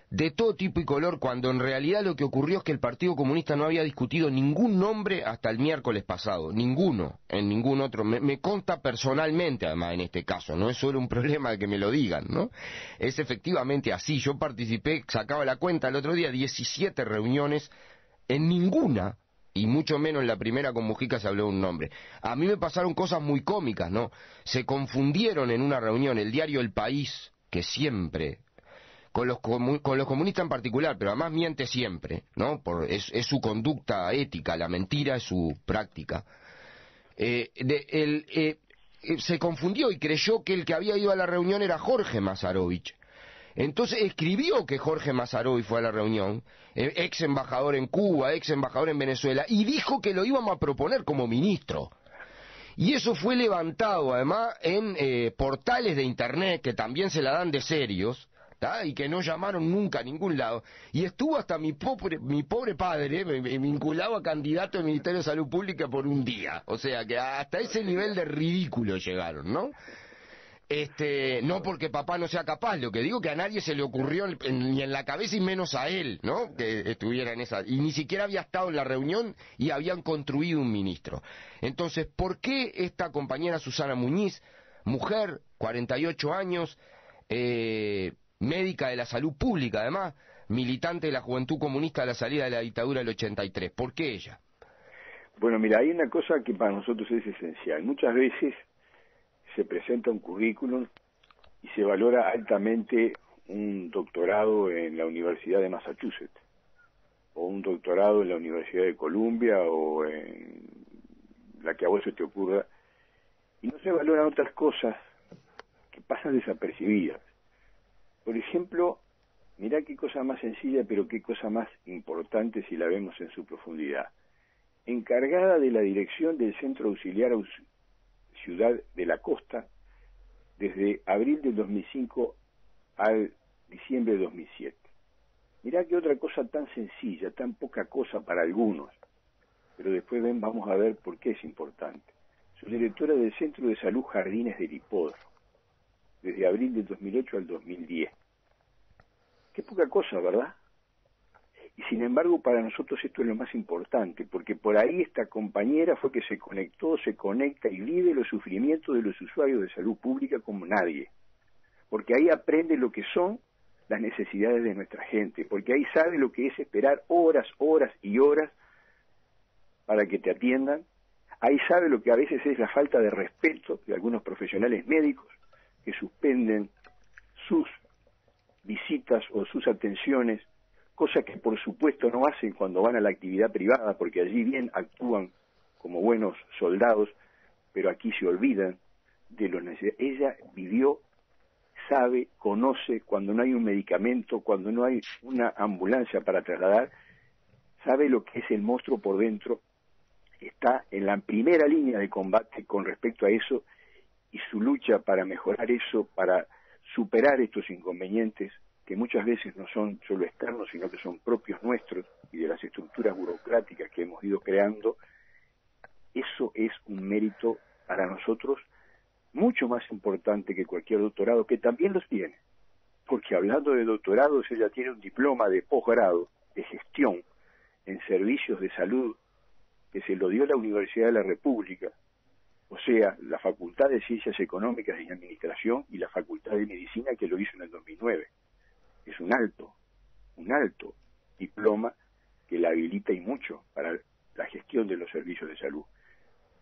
C: de todo tipo y color, cuando en realidad lo que ocurrió es que el Partido Comunista no había discutido ningún nombre hasta el miércoles pasado, ninguno, en ningún otro. Me consta personalmente, además, en este caso, no es solo un problema de que me lo digan, ¿no? Es efectivamente así. Yo participé, sacaba la cuenta el otro día, 17 reuniones, en ninguna, y mucho menos en la primera con Mujica, se habló de un nombre. A mí me pasaron cosas muy cómicas, ¿no? Se confundieron en una reunión el diario El País, que siempre, con los comunistas en particular, pero además miente siempre, ¿no? Es su conducta ética, la mentira es su práctica. Se confundió y creyó que el que había ido a la reunión era Jorge Masarovich. Entonces escribió que Jorge Masarovich fue a la reunión, ex embajador en Cuba, ex embajador en Venezuela, y dijo que lo íbamos a proponer como ministro. Y eso fue levantado además en portales de internet que también se la dan de serios, y que no llamaron nunca a ningún lado, y estuvo hasta mi pobre padre me vinculado a candidato del Ministerio de Salud Pública por un día, o sea que hasta ese nivel de ridículo llegaron, ¿no? No porque papá no sea capaz, lo que digo que a nadie se le ocurrió ni en la cabeza y menos a él, ¿no? Que estuviera en esa, y ni siquiera había estado en la reunión y habían construido un ministro. Entonces, ¿por qué esta compañera Susana Muñiz, mujer, 48 años, médica de la salud pública, además, militante de la Juventud Comunista a la salida de la dictadura del 83. ¿Por qué ella?
J: Bueno, mira, hay una cosa que para nosotros es esencial. Muchas veces se presenta un currículum y se valora altamente un doctorado en la Universidad de Massachusetts, o un doctorado en la Universidad de Columbia, o en la que a vos se te ocurra, y no se valoran otras cosas pasan desapercibidas. Por ejemplo, mirá qué cosa más sencilla, pero qué cosa más importante si la vemos en su profundidad. Encargada de la dirección del Centro Auxiliar Ciudad de la Costa, desde abril del 2005 al diciembre de 2007. Mirá que otra cosa tan sencilla, tan poca cosa para algunos, pero después vamos a ver por qué es importante. Su directora del Centro de Salud Jardines del Hipódromo, desde abril del 2008 al 2010. Qué poca cosa, ¿verdad? Y sin embargo, para nosotros esto es lo más importante, porque por ahí esta compañera fue que se conectó, se conecta y vive los sufrimientos de los usuarios de salud pública como nadie. Porque ahí aprende lo que son las necesidades de nuestra gente, porque ahí sabe lo que es esperar horas, horas y horas para que te atiendan. Ahí sabe lo que a veces es la falta de respeto de algunos profesionales médicos que suspenden sus visitas o sus atenciones, cosa que por supuesto no hacen cuando van a la actividad privada, porque allí bien actúan como buenos soldados, pero aquí se olvidan de lo necesario. Ella vivió, sabe, conoce cuando no hay un medicamento, cuando no hay una ambulancia para trasladar, sabe lo que es el monstruo por dentro, está en la primera línea de combate con respecto a eso, y su lucha para mejorar eso, para superar estos inconvenientes, que muchas veces no son solo externos, sino que son propios nuestros y de las estructuras burocráticas que hemos ido creando, eso es un mérito para nosotros mucho más importante que cualquier doctorado, que también los tiene, porque hablando de doctorados, ella tiene un diploma de posgrado de gestión en servicios de salud que se lo dio la Universidad de la República, o sea, la Facultad de Ciencias Económicas y Administración y la Facultad de Medicina, que lo hizo en el 2009. Es un alto diploma que la habilita y mucho para la gestión de los servicios de salud.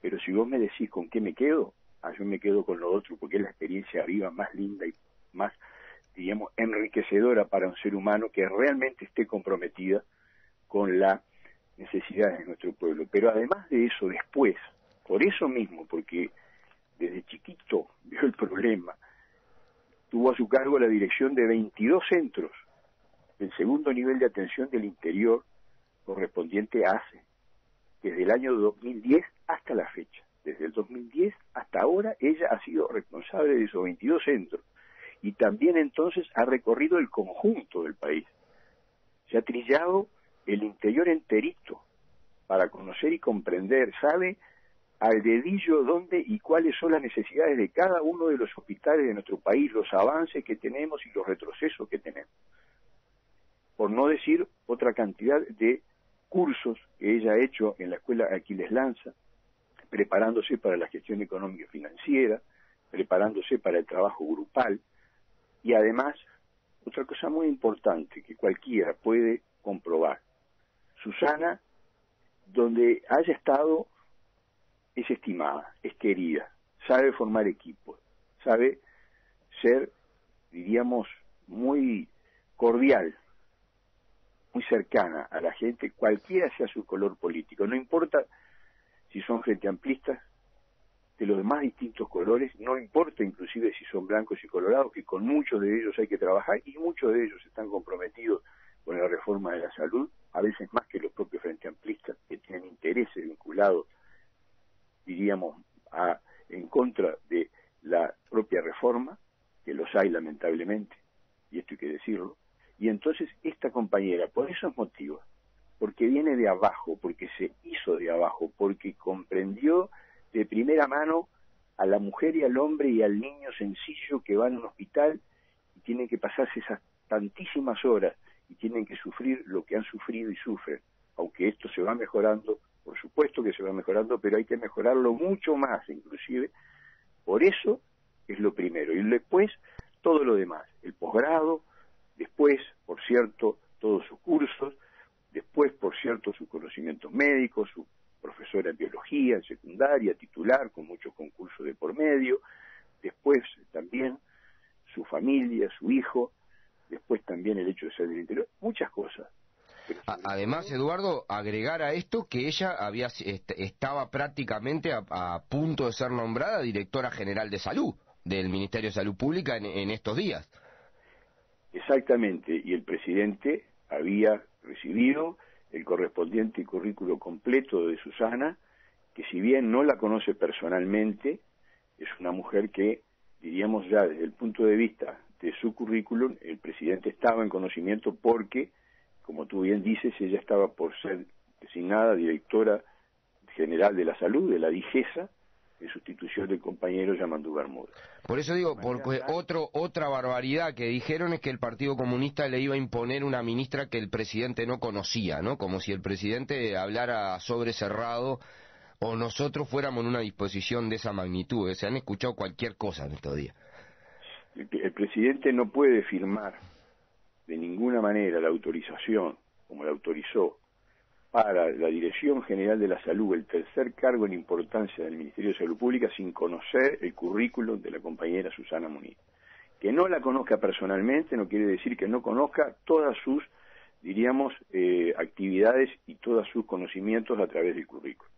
J: Pero si vos me decís con qué me quedo, yo me quedo con lo otro, porque es la experiencia viva más linda y más, diríamos, enriquecedora para un ser humano que realmente esté comprometida con las necesidades de nuestro pueblo. Pero además de eso, después, por eso mismo, porque desde chiquito vio el problema, tuvo a su cargo la dirección de 22 centros del segundo nivel de atención del interior correspondiente a ACE, desde el año 2010 hasta la fecha. Desde el 2010 hasta ahora ella ha sido responsable de esos 22 centros y también entonces ha recorrido el conjunto del país. Se ha trillado el interior enterito para conocer y comprender, sabe al dedillo dónde y cuáles son las necesidades de cada uno de los hospitales de nuestro país, los avances que tenemos y los retrocesos que tenemos. Por no decir otra cantidad de cursos que ella ha hecho en la Escuela Aquiles Lanza, preparándose para la gestión económica y financiera, preparándose para el trabajo grupal, y además, otra cosa muy importante que cualquiera puede comprobar, Susana, donde haya estado, es estimada, es querida, sabe formar equipos, sabe ser, diríamos, muy cordial, muy cercana a la gente, cualquiera sea su color político, no importa si son frente amplistas, de los más distintos colores, no importa inclusive si son blancos y colorados, que con muchos de ellos hay que trabajar y muchos de ellos están comprometidos con la reforma de la salud, a veces más que los propios frente amplistas, que tienen intereses vinculados, diríamos, en contra de la propia reforma, que los hay lamentablemente, y esto hay que decirlo, y entonces esta compañera, por esos motivos, porque viene de abajo, porque se hizo de abajo, porque comprendió de primera mano a la mujer y al hombre y al niño sencillo que van a un hospital y tienen que pasarse esas tantísimas horas y tienen que sufrir lo que han sufrido y sufren, aunque esto se va mejorando, por supuesto que se va mejorando, pero hay que mejorarlo mucho más inclusive, por eso es lo primero, y después todo lo demás, el posgrado, después, por cierto, todos sus cursos, después, por cierto, sus conocimientos médicos, su profesora en biología, en secundaria, titular, con muchos concursos de por medio, después también su familia, su hijo, después también el hecho de ser del interior, muchas cosas.
C: Además, Eduardo, agregar a esto que ella estaba prácticamente a punto de ser nombrada directora general de salud del Ministerio de Salud Pública en estos días.
J: Exactamente, y el presidente había recibido el correspondiente currículo completo de Susana, que si bien no la conoce personalmente, es una mujer que, diríamos ya desde el punto de vista de su currículum, el presidente estaba en conocimiento porque, como tú bien dices, ella estaba por ser designada directora general de la salud, de la DIGESA, en sustitución del compañero Yamandu Bermúdez.
C: Por eso digo, porque otra barbaridad que dijeron es que el Partido Comunista le iba a imponer una ministra que el presidente no conocía, ¿no? Como si el presidente hablara sobre cerrado o nosotros fuéramos en una disposición de esa magnitud. Se han escuchado cualquier cosa en estos días.
J: El presidente no puede firmar de ninguna manera la autorización, como la autorizó, para la Dirección General de la Salud, el tercer cargo en importancia del Ministerio de Salud Pública, sin conocer el currículum de la compañera Susana Muniz. Que no la conozca personalmente no quiere decir que no conozca todas sus, diríamos, actividades y todos sus conocimientos a través del currículum.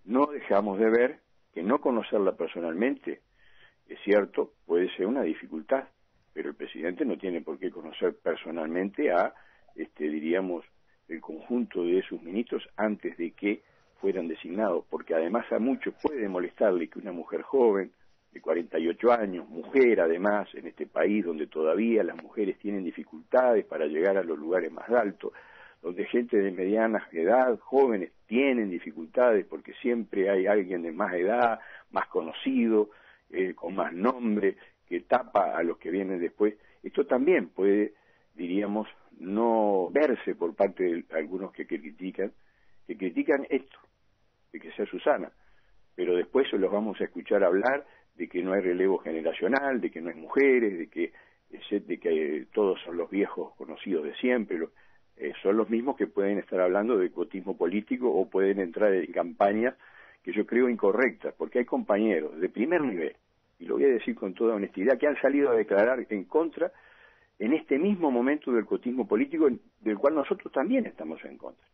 J: No dejamos de ver que no conocerla personalmente, es cierto, puede ser una dificultad, pero el presidente no tiene por qué conocer personalmente a, diríamos, el conjunto de sus ministros antes de que fueran designados, porque además a muchos puede molestarle que una mujer joven, de 48 años, mujer además, en este país donde todavía las mujeres tienen dificultades para llegar a los lugares más altos, donde gente de mediana edad, jóvenes, tienen dificultades porque siempre hay alguien de más edad, más conocido, con más nombre, que tapa a los que vienen después. Esto también puede, diríamos, no verse por parte de algunos que critican esto, de que sea Susana, pero después los vamos a escuchar hablar de que no hay relevo generacional, de que no hay mujeres, de que todos son los viejos conocidos de siempre, son los mismos que pueden estar hablando de cuotismo político o pueden entrar en campañas que yo creo incorrectas, porque hay compañeros de primer nivel, y lo voy a decir con toda honestidad, que han salido a declarar en contra en este mismo momento del cuotismo político, del cual nosotros también estamos en contra.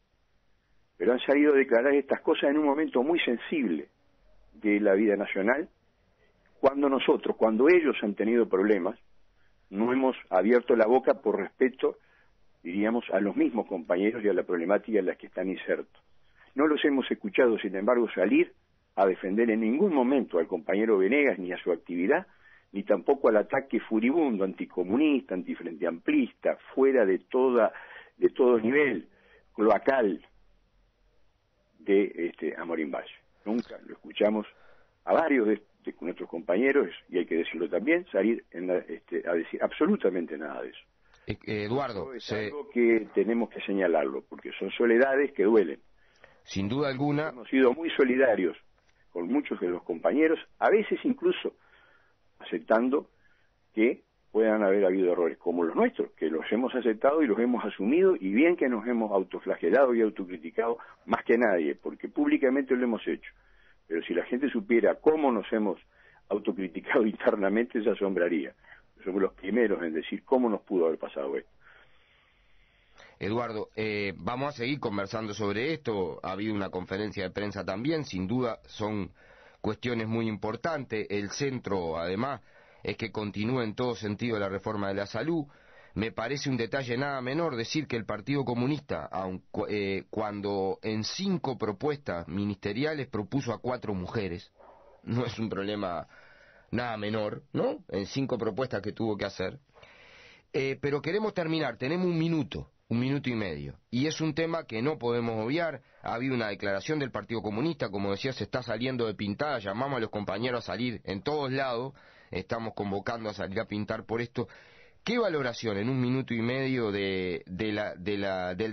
J: Pero han salido a declarar estas cosas en un momento muy sensible de la vida nacional, cuando ellos han tenido problemas, no hemos abierto la boca por respeto, diríamos, a los mismos compañeros y a la problemática en la que están insertos. No los hemos escuchado, sin embargo, salir a defender en ningún momento al compañero Venegas ni a su actividad, ni tampoco al ataque furibundo, anticomunista, antifrente amplista, fuera de todo nivel, cloacal de Amorín Valle. Nunca lo escuchamos a varios de nuestros compañeros, y hay que decirlo también, salir a decir absolutamente nada de eso.
C: Eduardo,
J: es algo que tenemos que señalarlo, porque son soledades que duelen.
C: Sin duda alguna.
J: Hemos sido muy solidarios con muchos de los compañeros, a veces incluso aceptando que puedan haber habido errores, como los nuestros, que los hemos aceptado y los hemos asumido, y bien que nos hemos autoflagelado y autocriticado más que nadie, porque públicamente lo hemos hecho. Pero si la gente supiera cómo nos hemos autocriticado internamente, se asombraría. Somos los primeros en decir cómo nos pudo haber pasado esto.
C: Eduardo, vamos a seguir conversando sobre esto. Ha habido una conferencia de prensa también, sin duda son cuestiones muy importantes. El centro, además, es que continúe en todo sentido la reforma de la salud. Me parece un detalle nada menor decir que el Partido Comunista, cuando en 5 propuestas ministeriales propuso a 4 mujeres, no es un problema nada menor, ¿no? En 5 propuestas que tuvo que hacer. Pero queremos terminar, tenemos un minuto y medio, y es un tema que no podemos obviar. Ha habido una declaración del Partido Comunista, como decía, se está saliendo de pintada, llamamos a los compañeros a salir en todos lados, estamos convocando a salir a pintar por esto. ¿Qué valoración en un minuto y medio del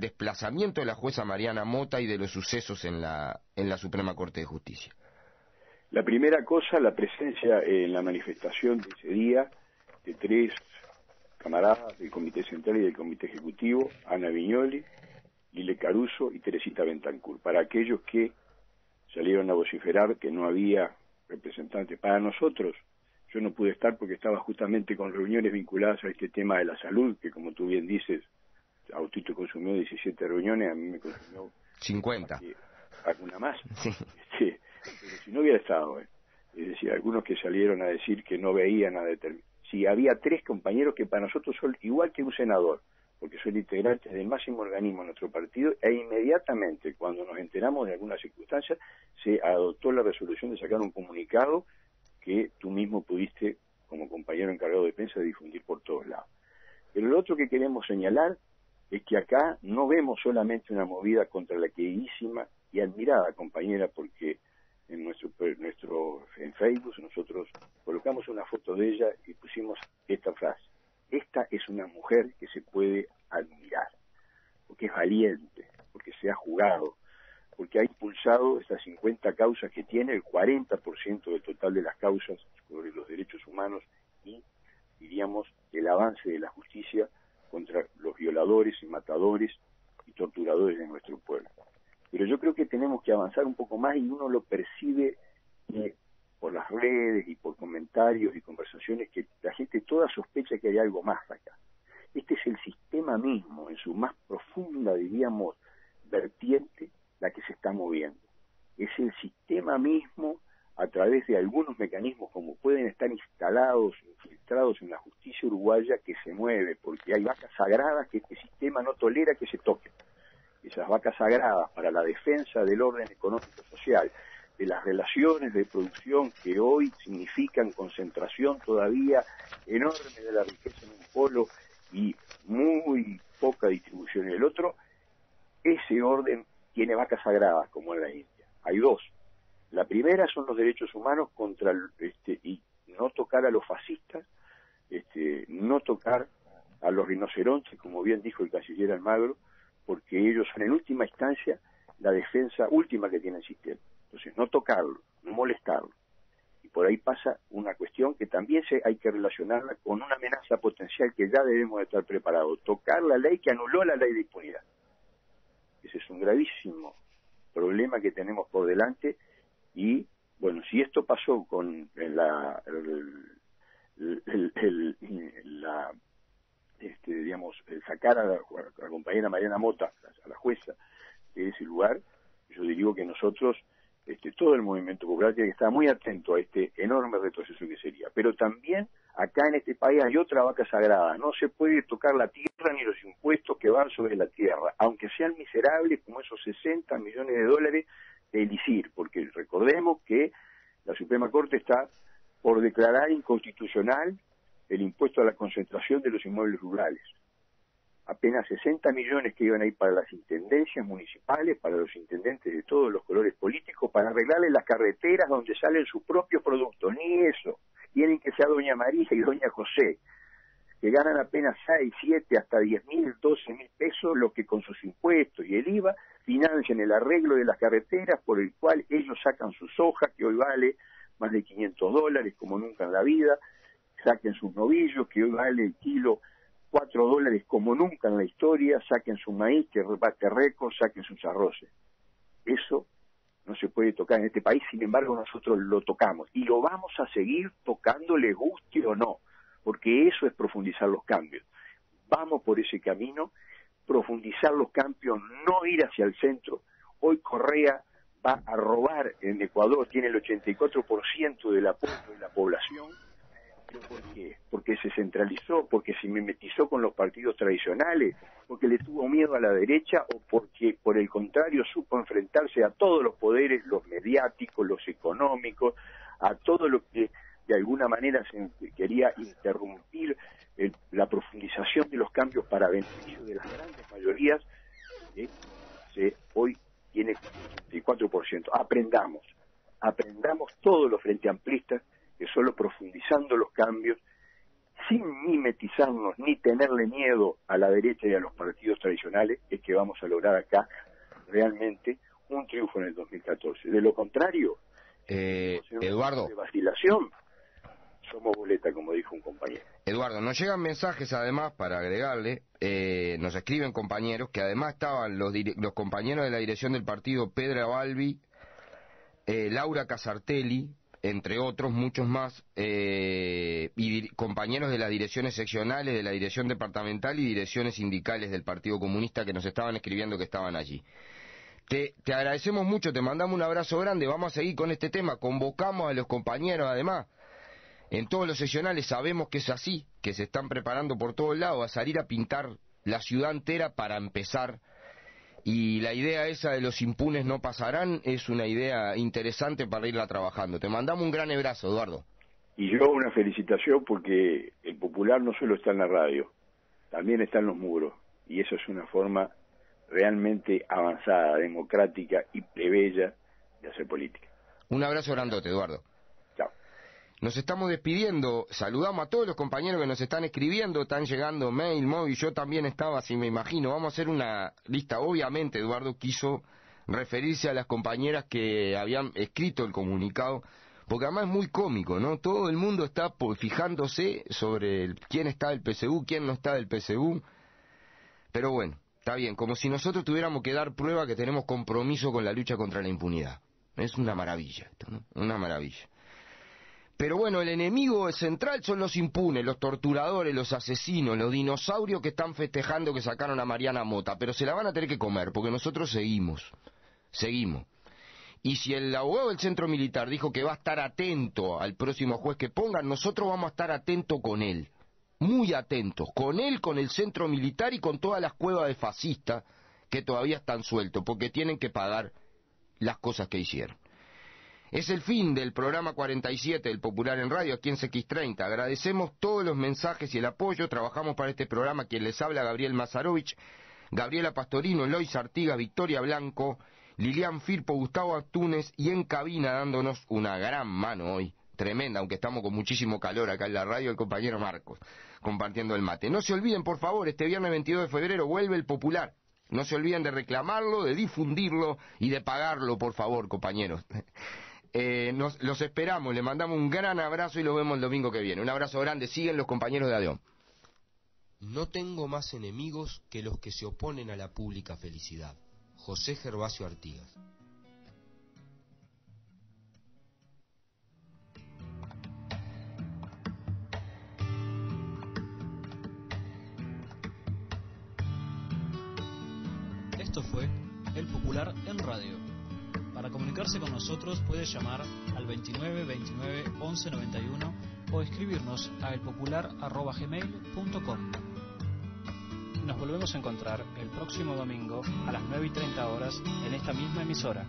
C: desplazamiento de la jueza Mariana Mota y de los sucesos en la Suprema Corte de Justicia?
J: La primera cosa, la presencia en la manifestación de ese día de 3 camaradas del Comité Central y del Comité Ejecutivo, Ana Viñoli, Lile Caruso y Teresita Bentancur. Para aquellos que salieron a vociferar que no había representantes, para nosotros, yo no pude estar porque estaba justamente con reuniones vinculadas a este tema de la salud, que como tú bien dices, Autito consumió 17 reuniones, a mí me consumió
C: 50.
J: Alguna más.
C: Sí.
J: Pero si no hubiera estado Es decir, algunos que salieron a decir que no veían a determinados. Sí, había 3 compañeros que para nosotros son igual que un senador, porque son integrantes del máximo organismo de nuestro partido, e inmediatamente, cuando nos enteramos de alguna circunstancia, se adoptó la resolución de sacar un comunicado que tú mismo pudiste, como compañero encargado de prensa, difundir por todos lados. Pero lo otro que queremos señalar es que acá no vemos solamente una movida contra la queridísima y admirada compañera, porque en en Facebook nosotros colocamos una foto de ella y pusimos esta frase: esta es una mujer que se puede admirar, porque es valiente, porque se ha jugado, porque ha impulsado estas 50 causas que tiene, el 40% del total de las causas sobre los derechos humanos y, diríamos, el avance de la justicia contra los violadores y matadores y torturadores de nuestro pueblo. Pero yo creo que tenemos que avanzar un poco más, y uno lo percibe por las redes y por comentarios y conversaciones, que la gente toda sospecha que hay algo más acá. Este es el sistema mismo, en su más profunda, diríamos, vertiente, la que se está moviendo. Es el sistema mismo, a través de algunos mecanismos como pueden estar instalados, infiltrados en la justicia uruguaya, que se mueve, porque hay vacas sagradas que este sistema no tolera que se toquen. Esas vacas sagradas para la defensa del orden económico-social, de las relaciones de producción que hoy significan concentración todavía enorme de la riqueza en un polo y muy poca distribución en el otro, ese orden tiene vacas sagradas como en la India. Hay 2. La primera son los derechos humanos contra y no tocar a los fascistas, no tocar a los rinocerontes, como bien dijo el canciller Almagro, porque ellos son en última instancia la defensa última que tiene el sistema. Entonces, no tocarlo, no molestarlo. Y por ahí pasa una cuestión que también hay que relacionarla con una amenaza potencial que ya debemos de estar preparados: tocar la ley que anuló la ley de impunidad. Ese es un gravísimo problema que tenemos por delante. Y, bueno, si esto pasó con sacar a la compañera Mariana Mota, a la jueza de ese lugar, yo digo que nosotros, todo el movimiento popular tiene que estar muy atento a este enorme retroceso que sería. Pero también acá en este país hay otra vaca sagrada: no se puede tocar la tierra ni los impuestos que van sobre la tierra, aunque sean miserables como esos 60 millones de dólares de Elisir, porque recordemos que la Suprema Corte está por declarar inconstitucional el impuesto a la concentración de los inmuebles rurales. Apenas 60 millones que iban a ir para las intendencias municipales, para los intendentes de todos los colores políticos, para arreglarle las carreteras donde salen sus propios productos. Ni eso. Quieren que sea doña María y doña José, que ganan apenas 6, 7, hasta 10.000, 12.000 pesos, lo que con sus impuestos y el IVA financian el arreglo de las carreteras, por el cual ellos sacan su soja, que hoy vale más de $500, como nunca en la vida, saquen sus novillos, que hoy vale el kilo $4 como nunca en la historia, saquen su maíz, que bate récord, saquen sus arroces. Eso no se puede tocar en este país, sin embargo nosotros lo tocamos, y lo vamos a seguir tocando, le guste o no, porque eso es profundizar los cambios. Vamos por ese camino, profundizar los cambios, no ir hacia el centro. Hoy Correa va a robar en Ecuador, tiene el 84% del apoyo de la población. ¿Por qué? Porque se centralizó, porque se mimetizó con los partidos tradicionales, porque le tuvo miedo a la derecha, o porque por el contrario supo enfrentarse a todos los poderes, los mediáticos, los económicos, a todo lo que de alguna manera se quería interrumpir la profundización de los cambios para beneficio de las grandes mayorías. Hoy tiene 84%. Aprendamos todos los frente amplistas, que solo profundizando los cambios, sin mimetizarnos ni tenerle miedo a la derecha y a los partidos tradicionales, es que vamos a lograr acá realmente un triunfo en el 2014. De lo contrario,
C: Eduardo,
J: de vacilación, somos boleta, como dijo un compañero.
C: Eduardo, nos llegan mensajes además para agregarle, nos escriben compañeros que además estaban los compañeros de la dirección del partido, Pedra Balbi, Laura Casartelli, entre otros, muchos más, y compañeros de las direcciones seccionales, de la dirección departamental y direcciones sindicales del Partido Comunista, que nos estaban escribiendo que estaban allí. Te agradecemos mucho, te mandamos un abrazo grande, vamos a seguir con este tema, convocamos a los compañeros además, en todos los sesionales sabemos que es así, que se están preparando por todos lados a salir a pintar la ciudad entera para empezar, y la idea esa de los impunes no pasarán es una idea interesante para irla trabajando. Te mandamos un gran abrazo, Eduardo.
J: Y yo una felicitación porque el Popular no solo está en la radio, también está en los muros, y eso es una forma realmente avanzada, democrática y plebeya de hacer política.
C: Un abrazo grandote, Eduardo.
J: Chao.
C: Nos estamos despidiendo, saludamos a todos los compañeros que nos están escribiendo, están llegando mail, móvil, yo también estaba, así me imagino, vamos a hacer una lista. Obviamente Eduardo quiso referirse a las compañeras que habían escrito el comunicado, porque además es muy cómico, ¿no? Todo el mundo está fijándose sobre quién está del PSU, quién no está del PSU, pero bueno, está bien, como si nosotros tuviéramos que dar prueba que tenemos compromiso con la lucha contra la impunidad. Es una maravilla esto, ¿no? Una maravilla. Pero bueno, el enemigo central son los impunes, los torturadores, los asesinos, los dinosaurios que están festejando que sacaron a Mariana Mota, pero se la van a tener que comer, porque nosotros seguimos. Y si el abogado del Centro Militar dijo que va a estar atento al próximo juez que pongan, nosotros vamos a estar atentos con él, muy atentos, con él, con el Centro Militar y con todas las cuevas de fascistas que todavía están sueltos, porque tienen que pagar las cosas que hicieron. Es el fin del programa 47 del Popular en Radio, aquí en CX30. Agradecemos todos los mensajes y el apoyo. Trabajamos para este programa quien les habla, Gabriel Mazarovich, Gabriela Pastorino, Eloy Artigas, Victoria Blanco, Lilian Firpo, Gustavo Antúnez, y en cabina dándonos una gran mano hoy, tremenda, aunque estamos con muchísimo calor acá en la radio, el compañero Marcos, compartiendo el mate. No se olviden, por favor, este viernes 22 de febrero vuelve el Popular. No se olviden de reclamarlo, de difundirlo y de pagarlo, por favor, compañeros. Los esperamos, les mandamos un gran abrazo y los vemos el domingo que viene. Un abrazo grande, siguen los compañeros de ADEOM.
K: No tengo más enemigos que los que se oponen a la pública felicidad. José Gervasio Artigas.
D: Esto fue El Popular en Radio. Para comunicarse con nosotros puede llamar al 29 29 11 91 o escribirnos a elpopular@gmail.com. Nos volvemos a encontrar el próximo domingo a las 9:30 horas en esta misma emisora.